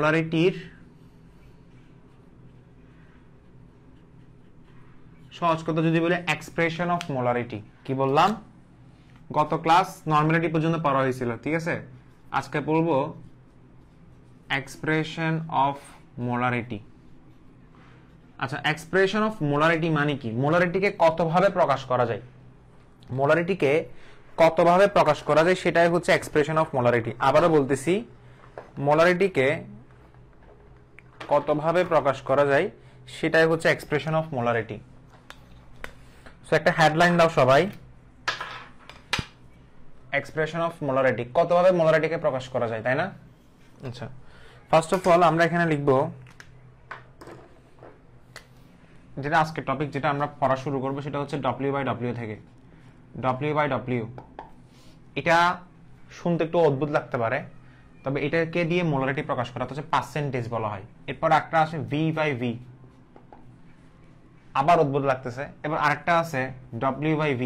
মোলারিটির সহজ কথা যদি বলে এক্সপ্রেশন অফ মোলারিটি। কি বললাম? গত ক্লাস নরমালিটি পর্যন্ত পড়া হয়েছিল, ঠিক আছে? আজকে পড়ব এক্সপ্রেশন অফ মোলারিটি। আচ্ছা, এক্সপ্রেশন অফ মোলারিটি মানে কি? মোলারিটিকে কতভাবে প্রকাশ করা যায়, মোলারিটিকে কতভাবে প্রকাশ করা যায় সেটাই হচ্ছে এক্সপ্রেশন অফ মোলারিটি। আবারও বলতেছি, মোলারিটিকে কতভাবে প্রকাশ করা যায় সেটাই হচ্ছে এক্সপ্রেশন অফ মোলারিটি। সো একটা হেডলাইন দাও সবাই, এক্সপ্রেশন অফ মোলারিটি, কতভাবে মোলারিটিকে প্রকাশ করা যায়, তাই না? আচ্ছা, ফার্স্ট অফ অল আমরা এখানে লিখব যেটা আজকে টপিক, যেটা আমরা পড়া শুরু করব সেটা হচ্ছে W/W থেকে। W/W এটা শুনতে একটু অদ্ভুত লাগতে পারে, তবে এটাকে দিয়ে মোলারিটি প্রকাশ করা হচ্ছে পার্সেন্টেজ বলা হয়। এরপর একটা আছে V/V, আবার অদ্ভুত লাগতেছে। এবার আরেকটা আছে W/V।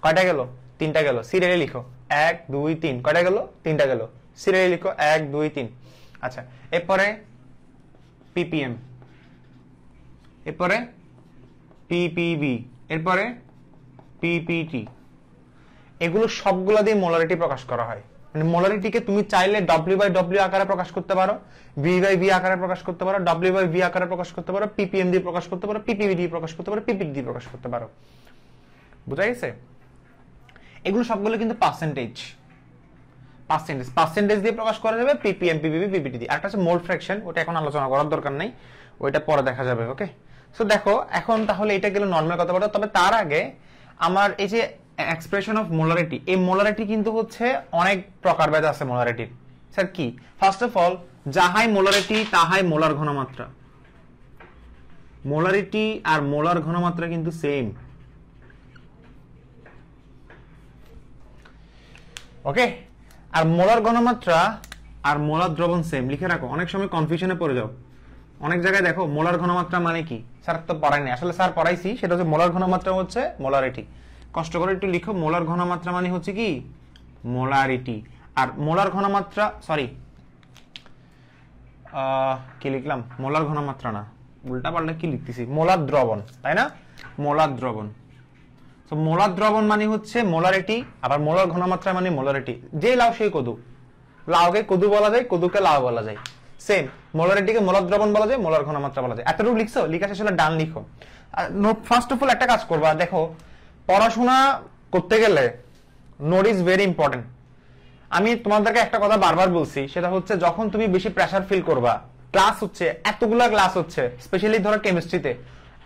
কয়টা গেল? 3টা গেল। সিরিয়ালি লিখো 1 2 3। কয়টা গেল? 3টা গেল। সিরিয়ালি লিখো 1 2 3। আচ্ছা, এরপরে PPM, এরপরে PPB, এরপরে PPT। এগুলো সবগুলো দিয়ে মোলারিটি প্রকাশ করা হয়। মানে মোলারিটিকে তুমি চাইলে W/W আকারে প্রকাশ করতে পারো, V/V আকারে প্রকাশ করতে পারো, W/V আকারে প্রকাশ করতে পারো, PPM দিয়ে প্রকাশ করতে পারো, PPB দিয়ে প্রকাশ করতে পারো, PPT দিয়ে প্রকাশ করতে পারো। বুঝা গেছে? এগুলো সবগুলো কিন্তু পার্সেন্টেজ দিয়ে প্রকাশ করা যাবে, PPM PPB PPT দিয়ে। আরেকটা আছে মোল ফ্র্যাকশন, ওটা এখন আলোচনা করার দরকার নাই, ওইটা পরে দেখা যাবে। ওকে, সো দেখো এখন তাহলে এটা গেল নরমাল কথা বলা। তবে তার আগে আমার এই যে এক্সপ্রেশন অফ মোলারিটি, এই মোলারিটি কিন্তু হচ্ছে অনেক প্রকারভেদ আছে মোলারিটির। স্যার কি? ফার্স্ট অফ অল, যাহাই মোলারিটি তাহাই মোলার ঘনমাত্রা। মোলারিটি আর মোলার ঘনমাত্রা কিন্তু সেম। ওকে, আর মোলার ঘনমাত্রা আর মোলার দ্রবণ সেম, লিখে রাখো, অনেক সময় কনফিউশনে পড়ে যাও। অনেক জায়গায় দেখো মোলার ঘনমাত্রা মানে কি, স্যার তো পড়ায়নি, আসলে স্যার পড়াইছি, সেটা হচ্ছে মোলার ঘনমাত্রা হচ্ছে মোলারিটি। কষ্ট করে একটু লিখো, মোলার ঘনমাত্রা মানে হচ্ছে কি মোলারিটি। আর মোলার ঘনমাত্রা, সরি কি লিখলাম, মোলার ঘনমাত্রা না, উল্টা পাল্টা কি লিখতেছি, মোলার দ্রবণ, তাই না? মোলার দ্রবণ। তো মোলার দ্রবণ মানে হচ্ছে মোলারিটি, আবার মোলার ঘনমাত্রা মানে মোলারিটি। যে লাউ সেই কদু, লাউকে কদু বলা যায়, কদুকে লাউ বলা যায়, সেম। মোলারিটিকে মোলার দ্রবণ বলা যায়, মোলার ঘনমাত্রা বলা যায়। এতটুকু লিখছো, লিখা শেষ হলে ডান লিখো। ফার্স্ট অফ অল একটা কাজ করবা, দেখো পড়াশোনা করতে গেলে নোট ইজ ভেরি ইম্পর্টেন্ট। আমি তোমাদেরকে একটা কথা বারবার বলছি, সেটা হচ্ছে যখন তুমি বেশি প্রেসার ফিল করবা, ক্লাস হচ্ছে এতগুলা ক্লাস হচ্ছে, স্পেশালি ধরো কেমিস্ট্রিতে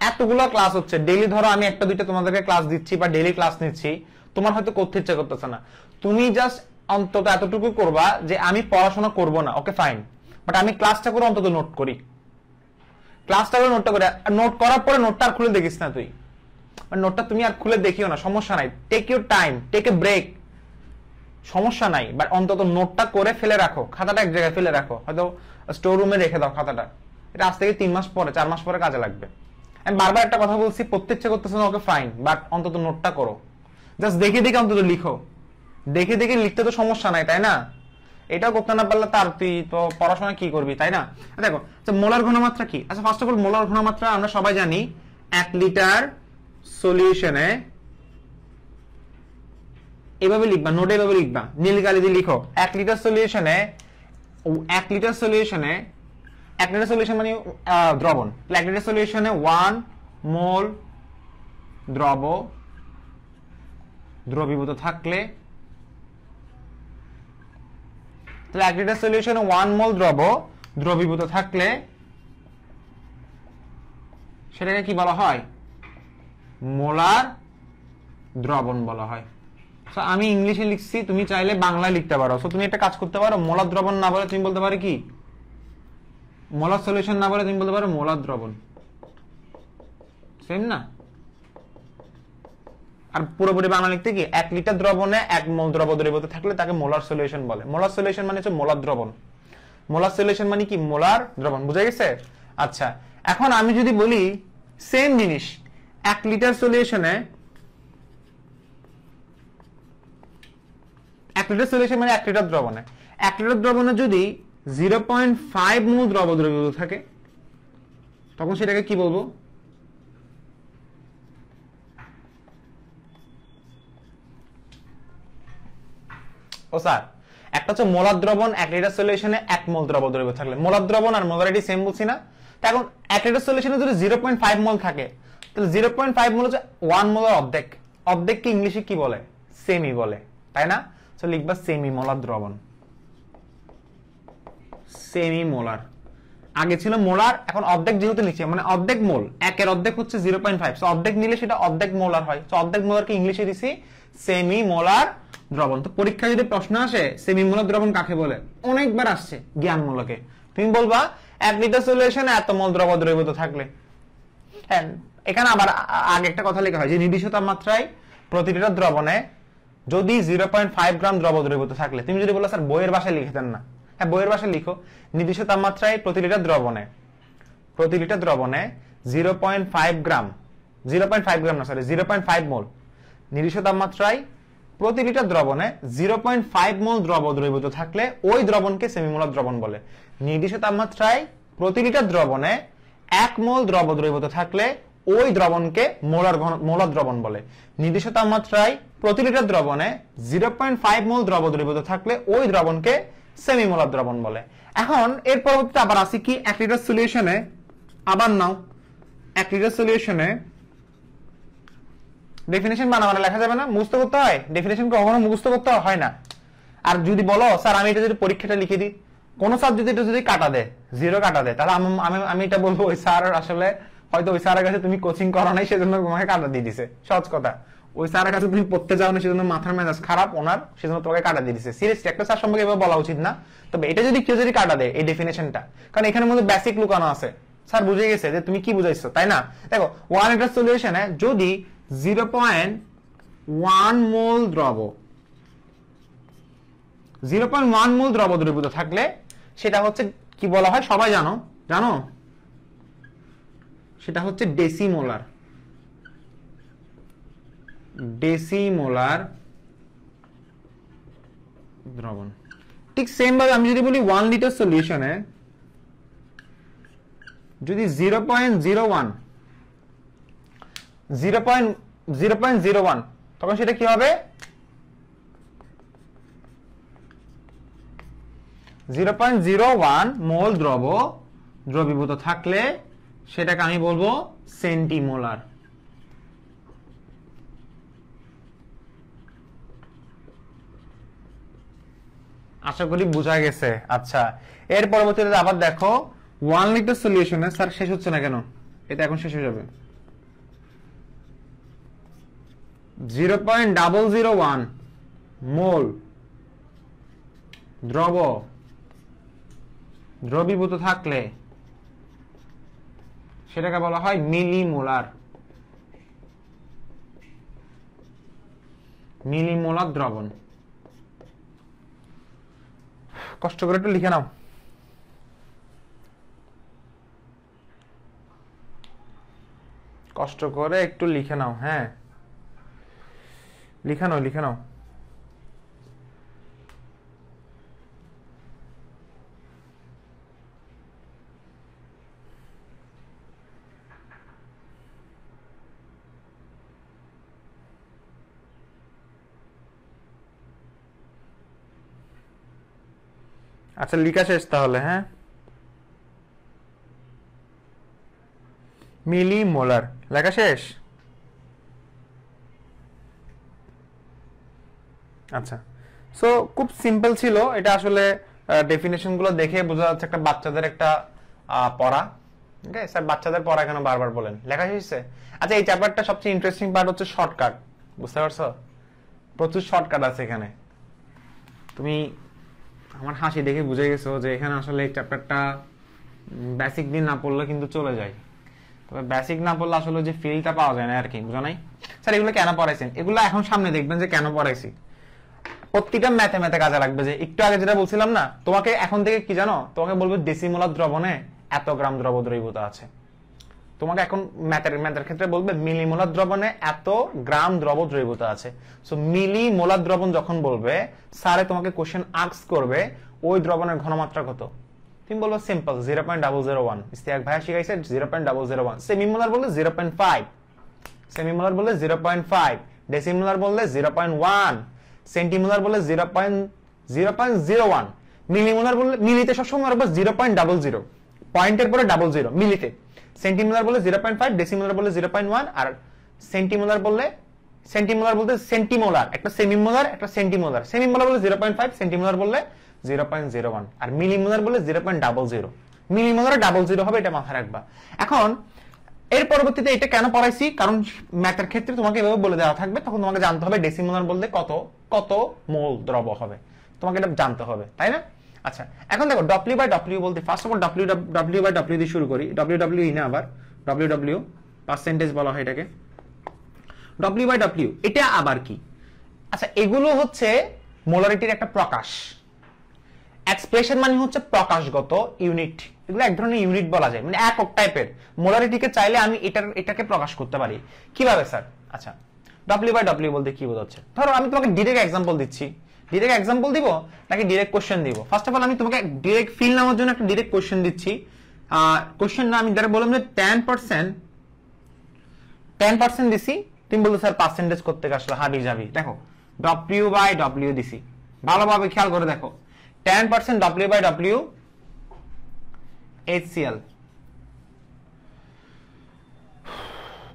এতগুলা ক্লাস হচ্ছে, ডেইলি ধরো আমি একটা দুইটা তোমাদেরকে ক্লাস দিচ্ছি বা ডেইলি ক্লাস নিচ্ছি, তোমার হয়তো করতে ইচ্ছা করতেছে না। তুমি জাস্ট অন্তত এতটুকু করবা যে আমি পড়াশোনা করব না, ওকে ফাইন, বাট আমি ক্লাসটা করে অন্তত নোট করি, ক্লাসটা করে নোটটা করে। নোট করার পরে নোটটা আর খুলে দেখিস না তুই, নোটটা তুমি আর খুলে দেখিও না, সমস্যা নাই, take your time, take a break, সমস্যা নাই, বাট অন্তত নোটটা করে ফেলে রাখো, খাতাটা এক জায়গায় ফেলে রাখো, হয়তো স্টোর রুমে রেখে দাও খাতাটা। এটা আজ থেকে 3 মাস পরে 4 মাস পরে কাজে লাগবে। আমি বারবার একটা কথা বলছি, পড়তে ইচ্ছে করতেছে না, ওকে ফাইন, বাট অন্তত নোটটা করো, জাস্ট দেখে দেখে অন্তত লিখো, দেখে দেখে লিখতে তো সমস্যা নাই, তাই না? এটাও করতে না পারলে তার তুই তো পড়াশোনা কি করবি, তাই না? দেখো মোলার ঘনমাত্রা কি? আচ্ছা, ফার্স্ট অফ অল মোলার ঘনমাত্রা আমরা সবাই জানি 1 লিটার সলিউশনে, এভাবে লিখবা, নোটে এভাবে লিখবা, নীল কালি দিয়ে লিখো, 1 লিটার সলিউশনে, 1 লিটার সলিউশনে, 1 লিটার সলিউশন মানে দ্রবণ, 1 লিটার সলিউশনে 1 মোল দ্রবীভূত থাকলে, তাহলে 1 লিটার সলিউশনে 1 মোল দ্রবীভূত থাকলে সেটাকে কি বলা হয়? মোলার দ্রবণ বলা হয়। সো আমি ইংলিশে লিখছি, তুমি চাইলে বাংলায় লিখতে পারো। সো তুমি একটা কাজ করতে পারো, মোলার দ্রবণ না বলে তুমি বলতে পারো কি, মোলার সলিউশন না বলে তুমি বলতে পারো মোলার দ্রবণ, সেম না? আর পুরোপুরি বাংলা লিখতে কি, 1 লিটার দ্রবণে 1 মোল দ্রবীভূত থাকলে তাকে মোলার সলিউশন বলে। মোলার সলিউশন মানে হচ্ছে মোলার দ্রবণ, মোলার সলিউশন মানে কি, মোলার দ্রবণ। বুঝা গেছে? আচ্ছা, এখন আমি যদি বলি সেম জিনিস, 1 লিটার সলিউশনে, 1 লিটার সলিউশন মানে 1 লিটার দ্রবণে, 1 লিটার দ্রবণে যদি 0.5 মোল দ্রব দ্রবীভূত থাকে, তখন সেটাকে কি বলবো? ও স্যার, একটা হচ্ছে মোলার দ্রবণ 1 লিটার সলিউশনে 1 মোল দ্রব দ্রবীভূত থাকলে, মোলার দ্রবণ আর মোলারিটি সেম বলছি না? তো এখন 1 লিটার সলিউশনে যদি 0.5 মোল থাকে, তাহলে 0.5 মোল হচ্ছে 1 মোলার অর্ধেক। অর্ধেককে ইংলিশে কি বলে? সেমি বলে, তাই না? তো লিখবা সেমি মোলার দ্রবণ, সেমি মোলার। আগে ছিল মোলার, এখন অর্ধেক যেহেতু নিচে, মানে অর্ধেক মোল, একের অর্ধেক হচ্ছে 0.5, সো অর্ধেক নিলে সেটা অর্ধেক মোলার হয়। তো অর্ধেক মোলারকে ইংলিশে দিছি সেমি মোলার দ্রবণ। তো পরীক্ষায় যদি প্রশ্ন আসে সেমি মোলার দ্রবণ কাকে বলে, অনেকবার আসছে জ্ঞানমূলকে, তুমি বলবা 1 লিটার সলিউশনে এত মোল দ্রব দ্রবীভূত থাকলে। হ্যাঁ, এখানে আবার আগে একটা কথা লেখা হয় যে নির্দিষ্ট তাপমাত্রায় প্রতি লিটার দ্রবণে যদি 0.5 গ্রাম দ্রব দ্রবীভূত থাকলে, তুমি যদি বলো স্যার বইয়ের ভাষায় লিখে দেন না, হ্যাঁ বইয়ের ভাষায় লিখো, নির্দিষ্ট তাপমাত্রায় প্রতি লিটার দ্রবণে 0.5 গ্রাম, 0.5 গ্রাম না সরি 0.5 মোল, নির্দিষ্ট তাপমাত্রায় প্রতি লিটার দ্রবণে 0.5 মোল দ্রব দ্রবীভূত থাকলে ওই দ্রবণকে সেমিমোলার দ্রবণ বলে। নির্দিষ্ট তাপমাত্রায় প্রতি লিটার দ্রবণে 1 মোল দ্রব দ্রবীভূত থাকলে ওই দ্রবণকে মোলার দ্রবণ বলে। নির্দিষ্ট তাপমাত্রায় প্রতি লিটার দ্রবণে 0.5 মোল দ্রব দ্রবীভূত থাকলে ওই দ্রবণকে সেমিমোলার দ্রবণ বলে। এখন এর পরবর্তীতে আবার আসি কি 1 লিটার সলিউশনে, আবার নাও 1 লিটার সলিউশনে ডেফিনিশন বানানো লেখা যাবে না, মুখস্থ করতে হয়। ডেফিনিশন কখনো মুখস্থ করতে হয় না। আর যদি বলো স্যার আমি এটা যদি পরীক্ষাটা লিখে দিই, কোন স্যার যদি এটা যদি কাটা দেয়, 0 কাটা দেয়, তাহলে আমি এটা বলবো ওই স্যার আসলে হয়তো ওই স্যারের কাছে তুমি কোচিং করো নাই, সেজন্য তোমাকে কাটা দিয়ে দিছে। সহজ কথা, ওই স্যারের কাছে তুমি পড়তে যাও না, সেজন্য মাথার মেজাজ খারাপ ওনার, সেজন্য তোমাকে কাটা দিয়ে দিছে। সিরিয়াসলি একটা স্যার সম্পর্কে এভাবে বলা উচিত না। তবে এটা যদি কেউ যদি কাটা দেয় এই ডেফিনেশনটা, কারণ এখানের মধ্যে বেসিক লুকানো আছে, স্যার বুঝে গেছে যে তুমি কি বুঝাইছো, তাই না? দেখো 1 লিটার সলিউশনে যদি 0.1 মোল দ্রব 0.1 মোল দ্রব দ্রবীভূত থাকলে সেটা হচ্ছে কি বলা হয় সবাই জানো, জানো? সেটা হচ্ছে ডেসিমোলার, ডেসিমোলার দ্রবণ। ঠিক সেম ভাবে আমি যদি বলি 1 লিটার সলিউশনে যদি 0.01 তখন সেটা কি হবে? 0.01 মোল দ্রব দ্রবীভূত থাকলে সেটাকে আমি বলবো সেন্টিমোলার। আশা করি বোঝা গেছে। আচ্ছা, এর পরবর্তীতে আবার দেখো 1 লিটার সলিউশনে, স্যার শেষ হচ্ছে না কেন? এটা এখন শেষ হয়ে যাবে। 0.001 মোল দ্রব দ্রবীভূত থাকলে সেটাকে বলা হয় মিলিমোলার, মিলিমোলার দ্রবণ। কষ্ট করে একটু লিখে নাও। কষ্ট করে একটু লিখে নাও, হ্যাঁ লিখে নাও, লিখে নাও। আচ্ছা লিখা শেষ তাহলে, হ্যাঁ মিলিমোলার লেখা শেষ। আচ্ছা, সো খুব সিম্পল ছিল এটা। আসলে ডেফিনেশন গুলো দেখে বোঝা যাচ্ছে একটা বাচ্চাদের একটা পড়া। ওকে স্যার, বাচ্চাদের পড়া কেন বারবার বলেন? লেখা শেষে। আচ্ছা, এই চ্যাপ্টারটা সবচেয়ে ইন্টারেস্টিং পার্ট হচ্ছে শর্টকাট, বুঝতে পারছো? প্রচুর শর্টকাট আছে এখানে। তুমি আমার হাসি দেখে বুঝে গেছো যে এখানে আসলে এই চ্যাপ্টারটা বেসিক দিয়ে না পড়লে কিন্তু চলে যায়। তবে বেসিক না পড়লে আসলে যে ফিলটা পাওয়া যায় না আর কি, বুঝো নাই? স্যার এগুলো কেন পড়াইছেন? এগুলো এখন সামনে দেখবেন যে কেন পড়াইছি। প্রত্যেকটা ম্যাথে ম্যাথে কাজে লাগবে। যে একটু আগে যেটা বলছিলাম না, তোমাকে এখন থেকে কি জানো, তোমাকে বলবে ডেসিমোলার দ্রবণে এত গ্রাম দ্রব দ্রবীভূত আছে। তোমাকে এখন ম্যাথের ক্ষেত্রে বলবে মিলিমোলার দ্রবণে এত গ্রাম দ্রব দ্রবীভূত আছে। সো মিলিমোলার দ্রবণ যখন বলবে, স্যারে তোমাকে কোশ্চেন আস্ক করবে ওই দ্রবণের ঘনমাত্রা কত? তুমি বলবো সিম্পল 0.001। ইস্তিয়াক ভাইয়া শিখাইছে 0.001। সেমিমোলার বললে 0.5, সেমিমোলার বললে 0.5, ডেসিমোলার বললে 0.1, সেন্টিমোলার বললে 0.01, মিলিমোলার বললে মিলিতে সবসময় রাখবো 0.00, পয়েন্টের পরে 00 মিলিতে। সেন্টিমোলার বললে 0.5, ডেসিমোলার বললে 0.1, আর সেন্টিমোলার বলতে সেন্টিমোলার, একটা সেমিমোলার একটা সেন্টিমোলার। সেমিমোলার বললে 0.5, সেন্টিমোলার বললে 0.01, আর মিলিমোলার বললে 0.00। মিলিমোলার 00 হবে, এটা মাথায় রাখবা। এখন এর পরবর্তীতে এটা কেন পড়াইছি, কারণ ম্যাথের ক্ষেত্রে তোমাকে এভাবে বলে দেওয়া থাকবে, তখন তোমাকে জানতে হবে ডেসিমোলার বলতে কত কত মোল দ্রব হবে, তোমাকে এটা জানতে হবে, তাই না? আচ্ছা, এখন দেখো W/W বলতে ফার্স্ট অফ অল W/W দিয়ে শুরু করি। W না, আবার W পার্সেন্টেজ বলা হয় এটাকে। W/W এটা আবার কি? আচ্ছা, এগুলো হচ্ছে মোলারিটির একটা প্রকাশ। এক্সপ্রেশন মানে হচ্ছে প্রকাশগত ইউনিট, এগুলো এক ধরনের ইউনিট বলা যায়, মানে একক টাইপের। মোলারিটিকে চাইলে আমি এটাকে প্রকাশ করতে পারি। কিভাবে স্যার? আচ্ছা, W/W বলতে কি বোঝাচ্ছে? ধরো আমি তোমাকে ডিরেক্ট এক্সাম্পল দিচ্ছি। ডিরেক্ট এক্সাম্পল দিব নাকি ডিরেক্ট কোশ্চেন দিব? ফার্স্ট অফ অল আমি তোমাকে ডিরেক্ট ফিল নেওয়ার জন্য একটা ডিরেক্ট কোশ্চেন দিচ্ছি। কোশ্চেন না, আমি ডাইরেক্ট বললাম যে 10% দিছি, তুমি বলতো স্যার পার্সেন্টেজ করতে আসলে হাবি যাবি। দেখো W/W দিছি, ভালোভাবে খেয়াল করে দেখো। 10% W/W HCl।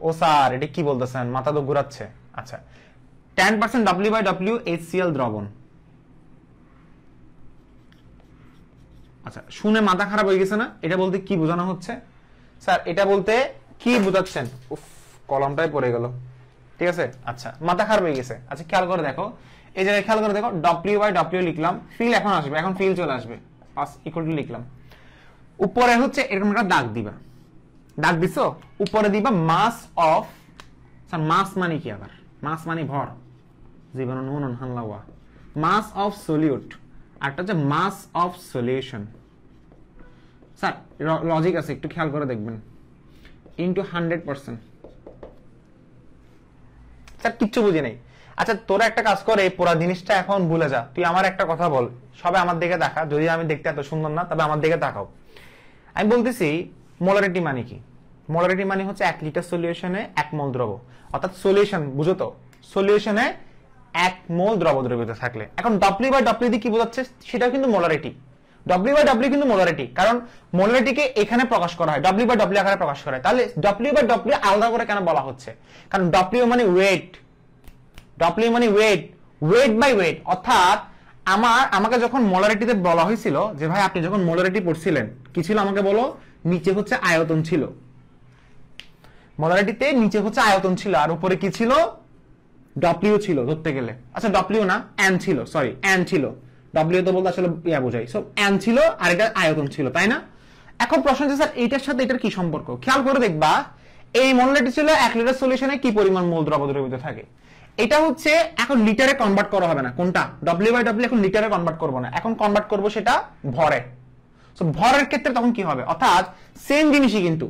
ও স্যার এটা কি বলতেছেন, মাথা তো ঘুরাচ্ছে। আচ্ছা, 10% W/W HCl দ্রবণ। আচ্ছা, শুনে মাথা খারাপ হয়ে গেছে না? এটা বলতে কি বোঝানো হচ্ছে স্যার? এটা বলতে কি বোঝাচ্ছেন? উফ, কলমটাই পড়ে গেল। ঠিক আছে, আচ্ছা মাথা খারাপ হয়ে গেছে। আচ্ছা, খেয়াল করে দেখো, এই জায়গায় খেয়াল করে দেখো, W/W লিখলাম, ফিল এখন আসবে, এখন ফিল চলে আসবে, পাস ইকুয়াল টু লিখলাম। উপরে হচ্ছে এরকম একটা দাগ দিবা, দাগ দিছো, উপরে দিবা মাস অফ, স্যার মাস মানে কি? আবার মাস মানে ভর, জীবন নুন হানলাওয়া, মাস অফ সলিউট, আরটা হচ্ছে mass of solution. Sir logic আছে, একটু খেয়াল করে দেখবেন, ইনটু 100%। স্যার কিচ্ছু বুঝি নাই। আচ্ছা, তোরা একটা কাজ করে পুরো জিনিসটা এখন ভুলে যা, তুই আমার একটা কথা বল, সবাই আমার দিকে দেখা, যদি আমি দেখতে এত সুন্দর না তবে আমার দিকে তাকাও। আমি বলতেছি মোলারিটি মানে কি? মোলারিটি মানে হচ্ছে 1 লিটার সলিউশনে 1 মোল দ্রব, অর্থাৎ সলিউশন, বুঝো তো, সলিউশনে 1 মোল দ্রব দ্রবীভূত থাকলে। এখন W/W দিয়ে কি বোঝাচ্ছে সেটাও কিন্তু মোলারিটি। W/W কিন্তু মোলারিটি, কারণ মোলারিটিকে এখানে প্রকাশ করা হয়, W/W আকারে প্রকাশ করা হয়। তাহলে W/W আলাদা করে কেন বলা হচ্ছে? কারণ W মানে ওয়েট, W মানে ওয়েট, ওয়েট বাই ওয়েট। অর্থাৎ আমাকে যখন মোলারিটিতে বলা হয়েছিল যে ভাই আপনি যখন মোলারিটি পড়ছিলেন কি ছিল, আমাকে বলো, নিচে হচ্ছে আয়তন ছিল, মোলারিটিতে নিচে হচ্ছে আয়তন ছিল, আর উপরে কি ছিল? W ছিল ধরতে গেলে। আচ্ছা W না, N ছিল, সরি N ছিল, W তো বলতে আসলে ইয়া বোঝাই। সো N ছিল আর এটা আয়তন ছিল, তাই না? এখন প্রশ্ন হচ্ছে স্যার এইটার সাথে এটার কি সম্পর্ক? খেয়াল করে দেখবা, এই মোলারিটি ছিল 1 লিটার সলিউশনে কি পরিমাণ মোল দ্রব দ্রবীভূত থাকে। এটা হচ্ছে এখন লিটারে কনভার্ট করা হবে না, কোনটা? W/W এখন লিটারে কনভার্ট করব না, এখন কনভার্ট করব সেটা ভরে। সো ভরের ক্ষেত্রে তখন কি হবে? অর্থাৎ সেম জিনিসই কিন্তু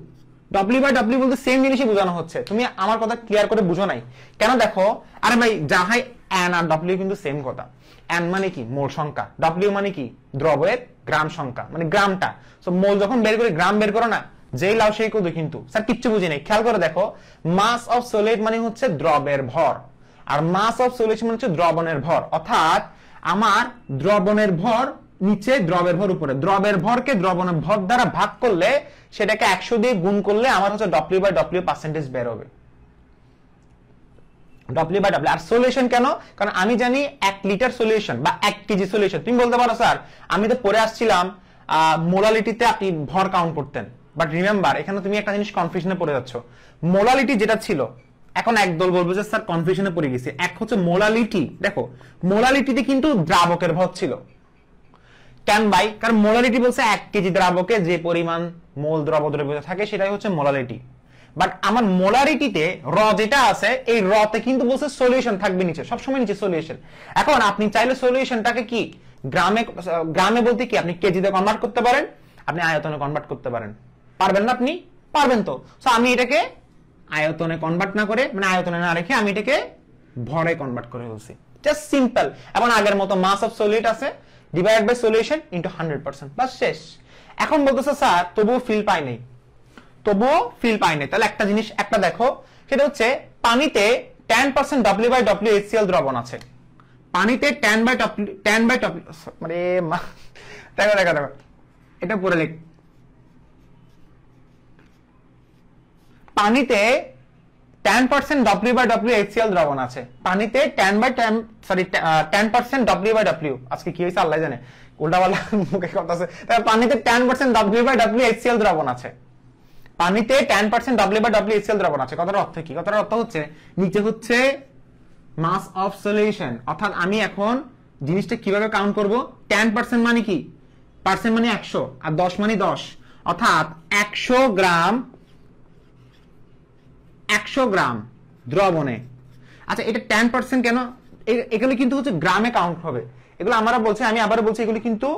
W/W বলতে সেম জিনিসই বোঝানো হচ্ছে। তুমি আমার কথা ক্লিয়ার করে বুঝো নাই কেন? দেখো, আরে ভাই যাহাই N আর W কিন্তু সেম কথা। N মানে কি? মোল সংখ্যা, W মানে কি? দ্রবের গ্রাম সংখ্যা, মানে গ্রামটা। সো মোল যখন বের করে গ্রাম বের করো না, যেই লাও সেই কত, কিন্তু স্যার কিচ্ছু বুঝি নাই। খেয়াল করে দেখো, মাস অফ সলিড মানে হচ্ছে দ্রবের ভর, আর মাস অফ সলিউশন মানে হচ্ছে দ্রবণের ভর। অর্থাৎ আমার দ্রবণের ভর নিচে, দ্রবের ভর উপরে। দ্রবের ভরকে দ্রবণের ভর দ্বারা ভাগ করলে সেটাকে 100 দিয়ে গুণ করলে আমার হচ্ছে W/W পার্সেন্টেজ বের হবে। W/W। আর সলিউশন কেন? কারণ আমি জানি 1 লিটার সলিউশন বা 1 কেজি সলিউশন। তুমি বলতে পারো স্যার আমি তো পড়ে আসছিলাম মোলালিটিতে আপনি ভর কাউন্ট করতেন, বাট রিমেম্বার এখানে তুমি একটা জিনিস কনফিউশনে পড়ে যাচ্ছ। মোলালিটি যেটা ছিল, এখন একদল বলবো যে স্যার কনফিউশনে পড়ে গেছি। এক হচ্ছে মোলালিটি, দেখো মোলালিটিতে কিন্তু দ্রাবকের ভর ছিল। কেন ভাই? কারণ মোলালিটি বলছে 1 কেজি দ্রাবকে যে পরিমাণ মোল দ্রব দ্রবীভূত থাকে সেটাই হচ্ছে মোলালিটি। বাট আমার মোলারিটিতে র যেটা আছে, এই রতে কিন্তু বলছে সলিউশন থাকবে নিচে, সবসময় নিচে সলিউশন। এখন আপনি চাইলে সলিউশনটাকে কি গ্রামে বলতে কি আপনি কেজিতে কনভার্ট করতে পারেন, আপনি আয়তনে কনভার্ট করতে পারেন। পারবেন না? আপনি পারবেন তো। সো আমি এটাকে আয়তনে কনভার্ট না করে, মানে আয়তনে না রেখে আমি এটাকে ভরে কনভার্ট করে ফেলছি, জাস্ট সিম্পল। এখন আগের মতো মাস অফ সলিড আছে, ডিভাইডেড বাই সলিউশন ইনটু 100%, বাস শেষ। এখন বলতেছে স্যার তবুও ফিল পাই নাই, তবুও ফিল পাই নাই। তাহলে একটা জিনিস একটা দেখো, সেটা হচ্ছে পানিতে 10% W/W HCl দ্রবণ আছে। পানিতে 10/W মানে দেখো দেখো দেখো এটা পড়ে লিখ, পানিতে 10% W/W HCl দ্রবণ আছে। পানিতে 10% W/W, আজকে কি হয়েছে আল্লাহ জানে, উল্টাপাল্টা মুখে কথা আছে। পানিতে 10% W/W HCl দ্রবণ আছে। পানিতে 10% W/W HCl দ্রবণ আছে। কথার অর্থ কি? কথার অর্থ হচ্ছে নিচে হচ্ছে মাস অফ সলিউশন, অর্থাৎ আমি এখন জিনিসটা কিভাবে কাউন্ট করব? 10% মানে কি? পার্সেন্ট মানে 100 আর 10 মানে 10, অর্থাৎ 100 গ্রাম দ্রবণে। আচ্ছা এটা 10% কেন? এগুলো কিন্তু হচ্ছে গ্রামে কাউন্ট হবে। এগুলো আমরা বলছি, আমি আবার বলছি, এগুলো কিন্তু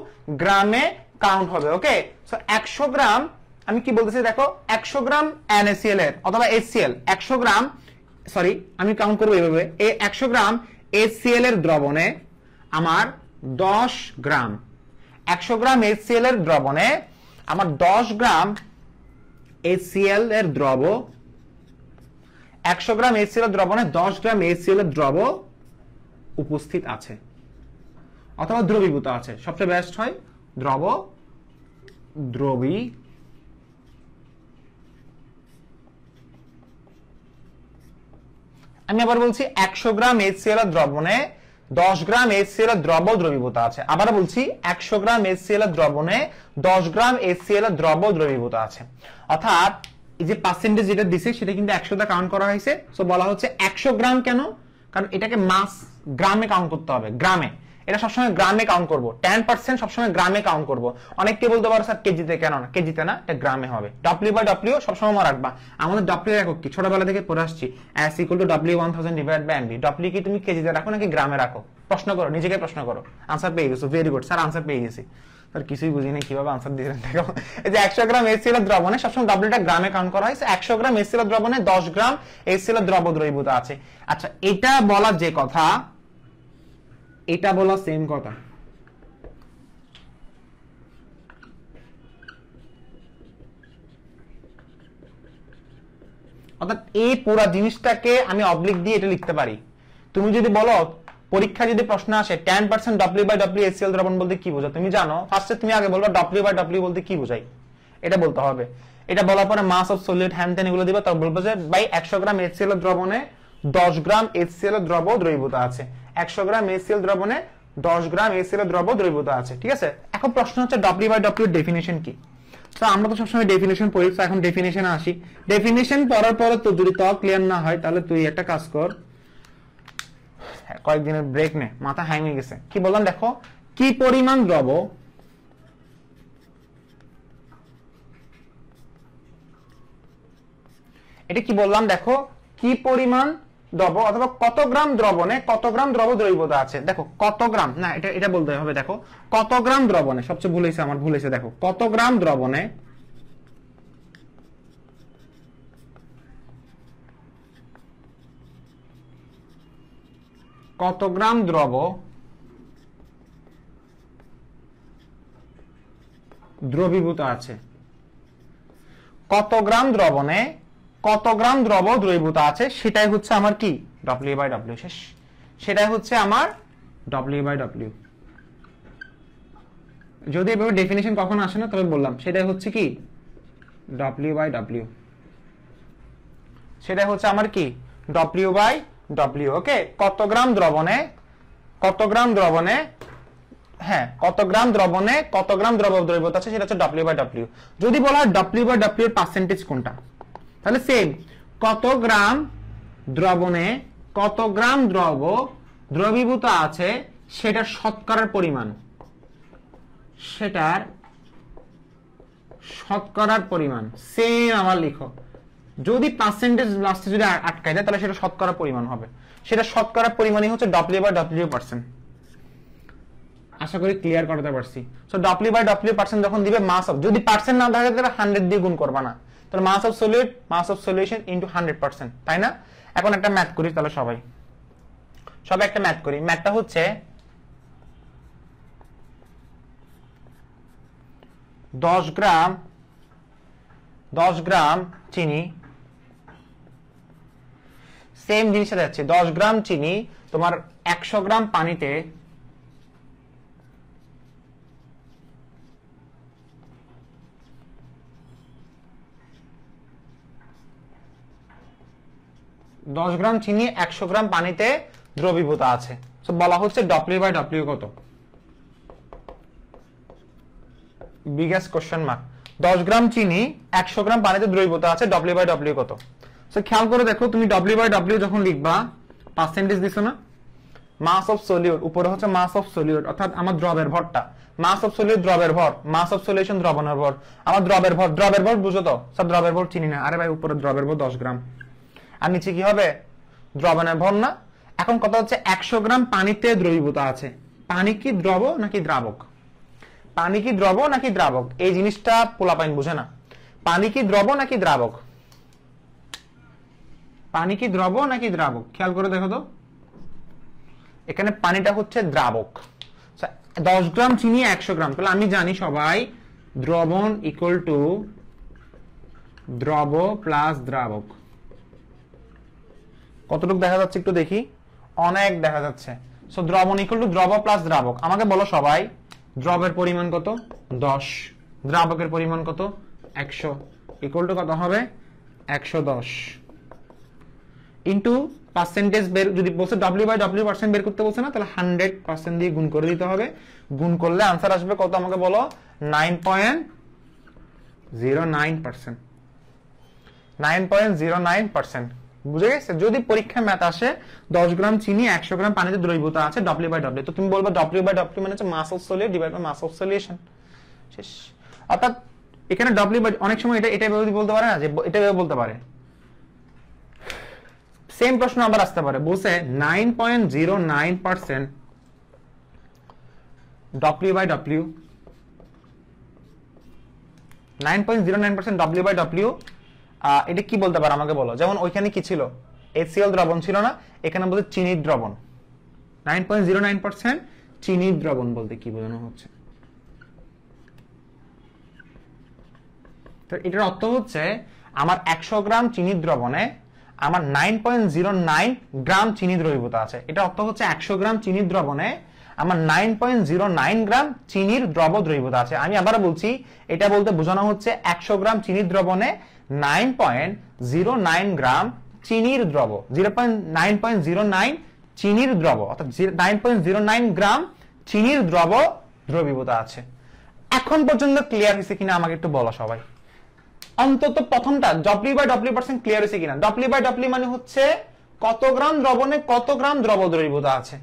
গ্রামে কাউন্ট হবে। ওকে, সো 100 গ্রাম, আমি কি বলতেছি দেখো, 100 গ্রাম NaCl এর অথবা HCl, 100 গ্রাম, সরি আমি কাউন্ট করবো এইভাবে, এই 100 গ্রাম HCl এর দ্রবণে আমার 10 গ্রাম, 100 গ্রাম HCl এর দ্রবণে আমার 10 গ্রাম HCl এর দ্রব, 100 গ্রাম HCl এর দ্রবণে 10 গ্রাম HCl এর দ্রব উপস্থিত আছে অথবা দ্রবীভূত আছে। সবচেয়ে বেস্ট হয় দ্রবী। আমি আবার বলছি 100 গ্রাম HCl এর দ্রবণে 10 গ্রাম HCl এর দ্রব দ্রবীভূত আছে। আবার বলছি 100 গ্রাম HCl এর দ্রবণে 10 গ্রাম HCl এর দ্রব দ্রবীভূত আছে। অর্থাৎ এই যে পার্সেন্টেজ যেটা দিছে সেটা কিন্তু 100 তে কাউন্ট করা হয়েছে। সো বলা হচ্ছে 100 গ্রাম কেন? কারণ এটাকে মাস গ্রামে কাউন্ট করতে হবে, গ্রামে। এটা সবসময় গ্রামে কাউন্ট করব, 10% সবসময় গ্রামে কাউন্ট করব। অনেককে বলতে পারো স্যার কেজিতে কেন না? কেজিতে না, এটা গ্রামে হবে। W/W সবসময় মনে রাখবা, আমাদের W এর একক কি? ছোটবেলা থেকে পড়ে আসছি, S = W1000 divide by MB। W কি তুমি কেজিতে রাখো নাকি গ্রামে রাখো? প্রশ্ন করো, নিজেকে প্রশ্ন করো। আনসার পেয়ে গেছো, ভেরি গুড স্যার, আনসার পেয়ে গেছি। স্যার কিছুই বুঝিনি, কিভাবে আনসার দিয়েছেন দেখো। এই যে 100 গ্রাম HCl এর দ্রবণে সবসময় Wটা গ্রামে কাউন্ট করা হয়েছে। 100 গ্রাম HCl এর দ্রবণে 10 গ্রাম HCl এর দ্রব দ্রবীভূত আছে। আচ্ছা এটা বলা যে কথা, এটা বলা সেম কথা। অর্থাৎ এই পুরো জিনিসটাকে আমি অবলিক দিয়ে এটা লিখতে পারি। তুমি যদি বলো পরীক্ষা যদি প্রশ্ন আসে 10% W/W HCl দ্রবণ বলতে কি বোঝায়, তুমি জানো, ফার্স্টে তুমি আগে বলবা W/W বলতে কি বোঝায়, এটা বলতে হবে। এটা বলার পরে মাস অফ সলিড হ্যান ত্যান এগুলো দিবা, তারপর বলবো যে ভাই 100 গ্রাম HCl এর দ্রবণে 10 গ্রাম HCl এর দ্রব দ্রবীভূত আছে। 100 গ্রাম HCl দ্রবণে 10 গ্রাম HCl এর দ্রব দ্রবীভূত আছে। ঠিক আছে, এখন প্রশ্ন হচ্ছে W/W এর ডেফিনিশন কি? তো আমরা তো সবসময় ডেফিনিশন পড়ি, তো এখন ডেফিনিশনে আসি। ডেফিনিশন পড়ার পরে তো যদি তাও ক্লিয়ার না হয় তাহলে তুই একটা কাজ কর, কয়েকদিনের ব্রেক নে, মাথা হ্যাং হয়ে গেছে। কি বললাম দেখো, কি পরিমাণ দ্রব এটা কি বললাম দেখো, কি পরিমাণ দ্রব অথবা কত গ্রাম দ্রবণে কত গ্রাম দ্রব দ্রবীভূত আছে। দেখো কত গ্রাম না, এটা বলতে হবে। দেখো কত গ্রাম দ্রবণে, সবচেয়ে ভুল হয়েছে আমার, ভুল হয়েছে। দেখো কত গ্রাম দ্রবণে কত গ্রাম দ্রব দ্রবীভূত আছে। কত গ্রাম দ্রবণে কত গ্রাম দ্রব দ্রবীভূত আছে, সেটাই হচ্ছে আমার কি? W/W। শেষ, সেটাই হচ্ছে আমার W/W। যদি এভাবে ডেফিনিশন কখনো আসে না তবে বললাম সেটাই হচ্ছে কি? W/W। সেটাই হচ্ছে আমার কি? W/W। ওকে, কত গ্রাম দ্রবণে কত গ্রাম দ্রবণে হ্যাঁ কত গ্রাম দ্রবণে কত গ্রাম দ্রব দ্রবীভূত আছে, সেটা হচ্ছে W/W। যদি বলা হয় W/W এর পার্সেন্টেজ কোনটা, তাহলে সেম, কত গ্রাম দ্রবণে কত গ্রাম দ্রব দ্রবীভূত আছে সেটার শতকরার পরিমাণ, সেটার শতকরার পরিমাণ সেম আমার লিখো। যদি পার্সেন্টেজ লাস্টে যদি আটকায় যায় তাহলে সেটা শতকরা পরিমাণ হবে। সেটা শতকরা পরিমাণই হচ্ছে W/W%। আশা করি ক্লিয়ার করতে পারছি। সো W/W% যখন দিবে মাস অফ, যদি পার্সেন্ট না থাকে তাহলে 100 দিয়ে গুণ করবা না, তাহলে mass of solid mass of solution into 100%, তাই না? এখন একটা ম্যাথ করি তাহলে সবাই একটা ম্যাথ করি। ম্যাথটা হচ্ছে 10 গ্রাম চিনি, সেম জিনিসটা যাচ্ছে 10 গ্রাম চিনি তোমার 100 গ্রাম পানিতে 10 গ্রাম চিনি 100 গ্রাম পানিতে দ্রবীভূত আছে। সো বলা হচ্ছে W/W কত? Biggest question mark. 10 গ্রাম চিনি 100 গ্রাম পানিতে দ্রবীভূত আছে, W/W কত? সো খেয়াল করে দেখো, তুমি W/W যখন লিখবা পার্সেন্টেজ দিছো না, মাস অফ সলিউট উপরে হচ্ছে মাস অফ সলিউট, অর্থাৎ আমার দ্রবের ভরটা, মাস অফ সলিউট দ্রবের ভর, মাস অফ সলিউশন দ্রবণের ভর। আমার দ্রবের ভর বুঝো তো স্যার? দ্রবের ভর চিনি না, আরে ভাই উপরে দ্রবের ভর 10 গ্রাম আর নিচে কি হবে? দ্রবণের ভর না। এখন কথা হচ্ছে 100 গ্রাম পানিতে দ্রবীভূত আছে। পানি কি দ্রব নাকি দ্রাবক? পানি কি দ্রব নাকি দ্রাবক? এই জিনিসটা পোলাপাইন বুঝে না। পানি কি দ্রব নাকি দ্রাবক? পানি কি দ্রব নাকি দ্রাবক? খেয়াল করে দেখো তো, এখানে পানিটা হচ্ছে দ্রাবক। 10 গ্রাম চিনি 100 গ্রাম, তাহলে আমি জানি সবাই দ্রবণ ইকুয়াল টু দ্রব প্লাস দ্রাবক। কতটুকু দেখা যাচ্ছে একটু দেখি, অনেক দেখা যাচ্ছে। সো দ্রবণ ইকুয়াল টু দ্রব প্লাস দ্রাবক। আমাকে বলো সবাই, দ্রবের পরিমাণ কত? 10, দ্রাবকের পরিমাণ কত? 100, ইকুয়াল টু কত হবে? 110 ইন্টু পার্সেন্টেজ বের, যদি বলছে W/W পার্সেন্ট বের করতে বলছে না, তাহলে 100% দিয়ে গুণ করে দিতে হবে। গুণ করলে आंसर আসবে কত আমাকে বলো? 9.09%। 9.09%। বুঝে গেছে? যদি পরীক্ষা ম্যাথ আসে 10 গ্রাম চিনি 100 গ্রাম পানিতে দ্রবীভূত আছে W/W, তো তুমি বলবে W/W মানে হচ্ছে mass of solute divide by mass of solution. শেষ। অর্থাৎ এখানে W অনেক সময় এটা বলতে পারে না, যে এটা বলতে পারে। সেম প্রশ্ন আবার আসতে পারে, বলছে 9.09% W/W, 9.09% W/W, এটা কি বলতে পারে আমাকে বলো? যেমন ওইখানে কি ছিল? HCl দ্রবণ ছিল না, এখানে বলতে চিনির দ্রবণ। 9.09% চিনির দ্রবণ বলতে কি বোঝানো হচ্ছে? তো এটার অর্থ হচ্ছে আমার 100 গ্রাম চিনির দ্রবণে আমার 9.09 গ্রাম চিনি দ্রবীভূত আছে। এটা অর্থ হচ্ছে 100 গ্রাম চিনির দ্রবণে আমার 9.09 গ্রাম চিনির দ্রব দ্রবীভূত আছে। আমি আবারও বলছি, এটা বলতে বোঝানো হচ্ছে 100 গ্রাম চিনির দ্রবণে 9.09 গ্রাম চিনির দ্রব, 9.09 চিনির দ্রব, অর্থাৎ 9.09 গ্রাম চিনির দ্রব দ্রবীভূত আছে। এখন পর্যন্ত ক্লিয়ার হয়েছে কিনা আমাকে একটু বলো সবাই? অন্তত প্রথমটা W/W% ক্লিয়ার হয়েছে কিনা? W/W মানে হচ্ছে কত গ্রাম দ্রবণে কত গ্রাম দ্রব দ্রবীভূত আছে।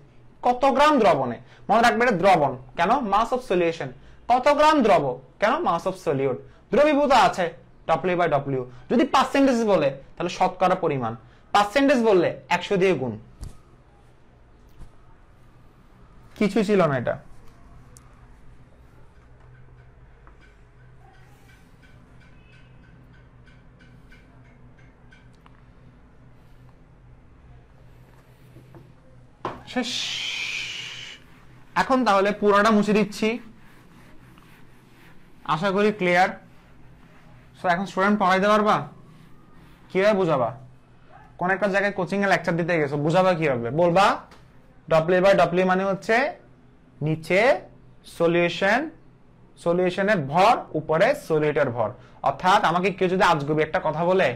কত গ্রাম দ্রবণে, মনে রাখবে এটা দ্রবণ, কেন? মাস অফ সলিউশন। কত গ্রাম দ্রব, কেন? মাস অফ সলিউট, দ্রবীভূত আছে W/W। যদি পার্সেন্টেজ বলে তাহলে শতকরা পরিমাণ, পার্সেন্টেজ বললে 100 দিয়ে গুণ। কিছু ছিল না এটা। শেষ। এখন তাহলে পুরোটা মুছে দিচ্ছি, আশা করি ক্লিয়ার। সো এখন স্টুডেন্ট পড়াইতে পারবা? কিভাবে বুঝাবা? কোন একটা জায়গায় কোচিং এ লেকচার দিতে গেছো, বুঝাবা কিভাবে? বলবা W/W মানে হচ্ছে নিচে সলিউশন, সলিউশনের ভর, উপরে সলিউটের ভর। অর্থাৎ আমাকে কেউ যদি আজগুবি একটা কথা বলে,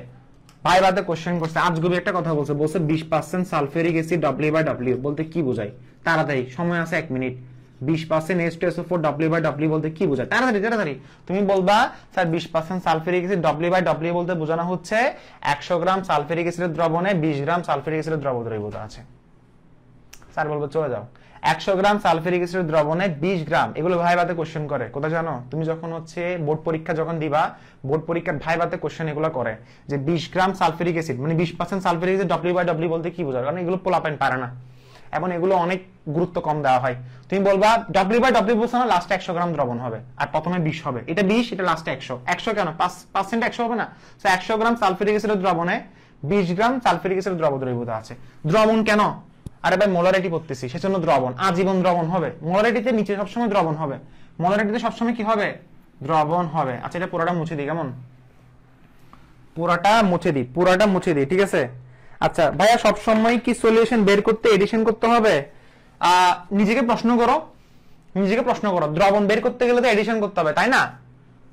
ভাইবাতে কোশ্চেন করছে, আজগুবি একটা কথা বলছে 20% সালফিউরিক অ্যাসিড W/W বলতে কি বোঝায়? তাড়াতাড়ি, সময় আছে 1 মিনিট। 20% H2SO4 W/W বলতে কি বোঝায়? তাড়াতাড়ি তুমি বলবা স্যার 20% সালফিউরিক অ্যাসিড W/W বলতে বোঝানো হচ্ছে 100 গ্রাম সালফিউরিক অ্যাসিডের দ্রবণে 20 গ্রাম সালফিউরিক অ্যাসিডের দ্রব দ্রবীভূত আছে। স্যার বলবো চলে যাও, 100 গ্রাম সালফিউরিক অ্যাসিডের দ্রবণে 20 গ্রাম, এগুলো ভাইবাতে কোশ্চেন করে। কোথায় জানো? তুমি যখন হচ্ছে বোর্ড পরীক্ষা যখন দিবা, বোর্ড পরীক্ষার ভাইবাতে কোশ্চেন এগুলো করে যে 20 গ্রাম সালফিউরিক অ্যাসিড মানে 20% সালফিউরিক অ্যাসিড W/W বলতে কি বোঝায়? কারণ এগুলো পোলাপাইন পারে না, এবং এগুলো অনেক গুরুত্ব কম দেওয়া হয়। তুমি বলবা W/W বলছো না, লাস্টে 100 গ্রাম দ্রবণ হবে আর প্রথমে 20 হবে। এটা 20, এটা লাস্টে 100। 100 কেন? 5% 100 হবে না? সো 100 গ্রাম সালফিউরিক অ্যাসিডের দ্রবণে 20 গ্রাম সালফিউরিক অ্যাসিডের দ্রব দ্রবীভূত আছে। দ্রবণ কেন? আরে ভাই মোলারিটি পড়তেছি, সেজন্য দ্রবণ, আজীবন দ্রবণ হবে। মোলারিটিতে নিচে সবসময় দ্রবণ হবে, মোলারিটিতে সবসময় কি হবে? দ্রবণ হবে। আচ্ছা এটা পুরোটা মুছে দিই, কেমন? পুরাটা মুছে দিই, ঠিক আছে? আচ্ছা ভাইয়া সবসময় কি সলিউশন বের করতে এডিশন করতে হবে? নিজেকে প্রশ্ন করো, দ্রবণ বের করতে গেলে তো এডিশন করতে হবে, তাই না?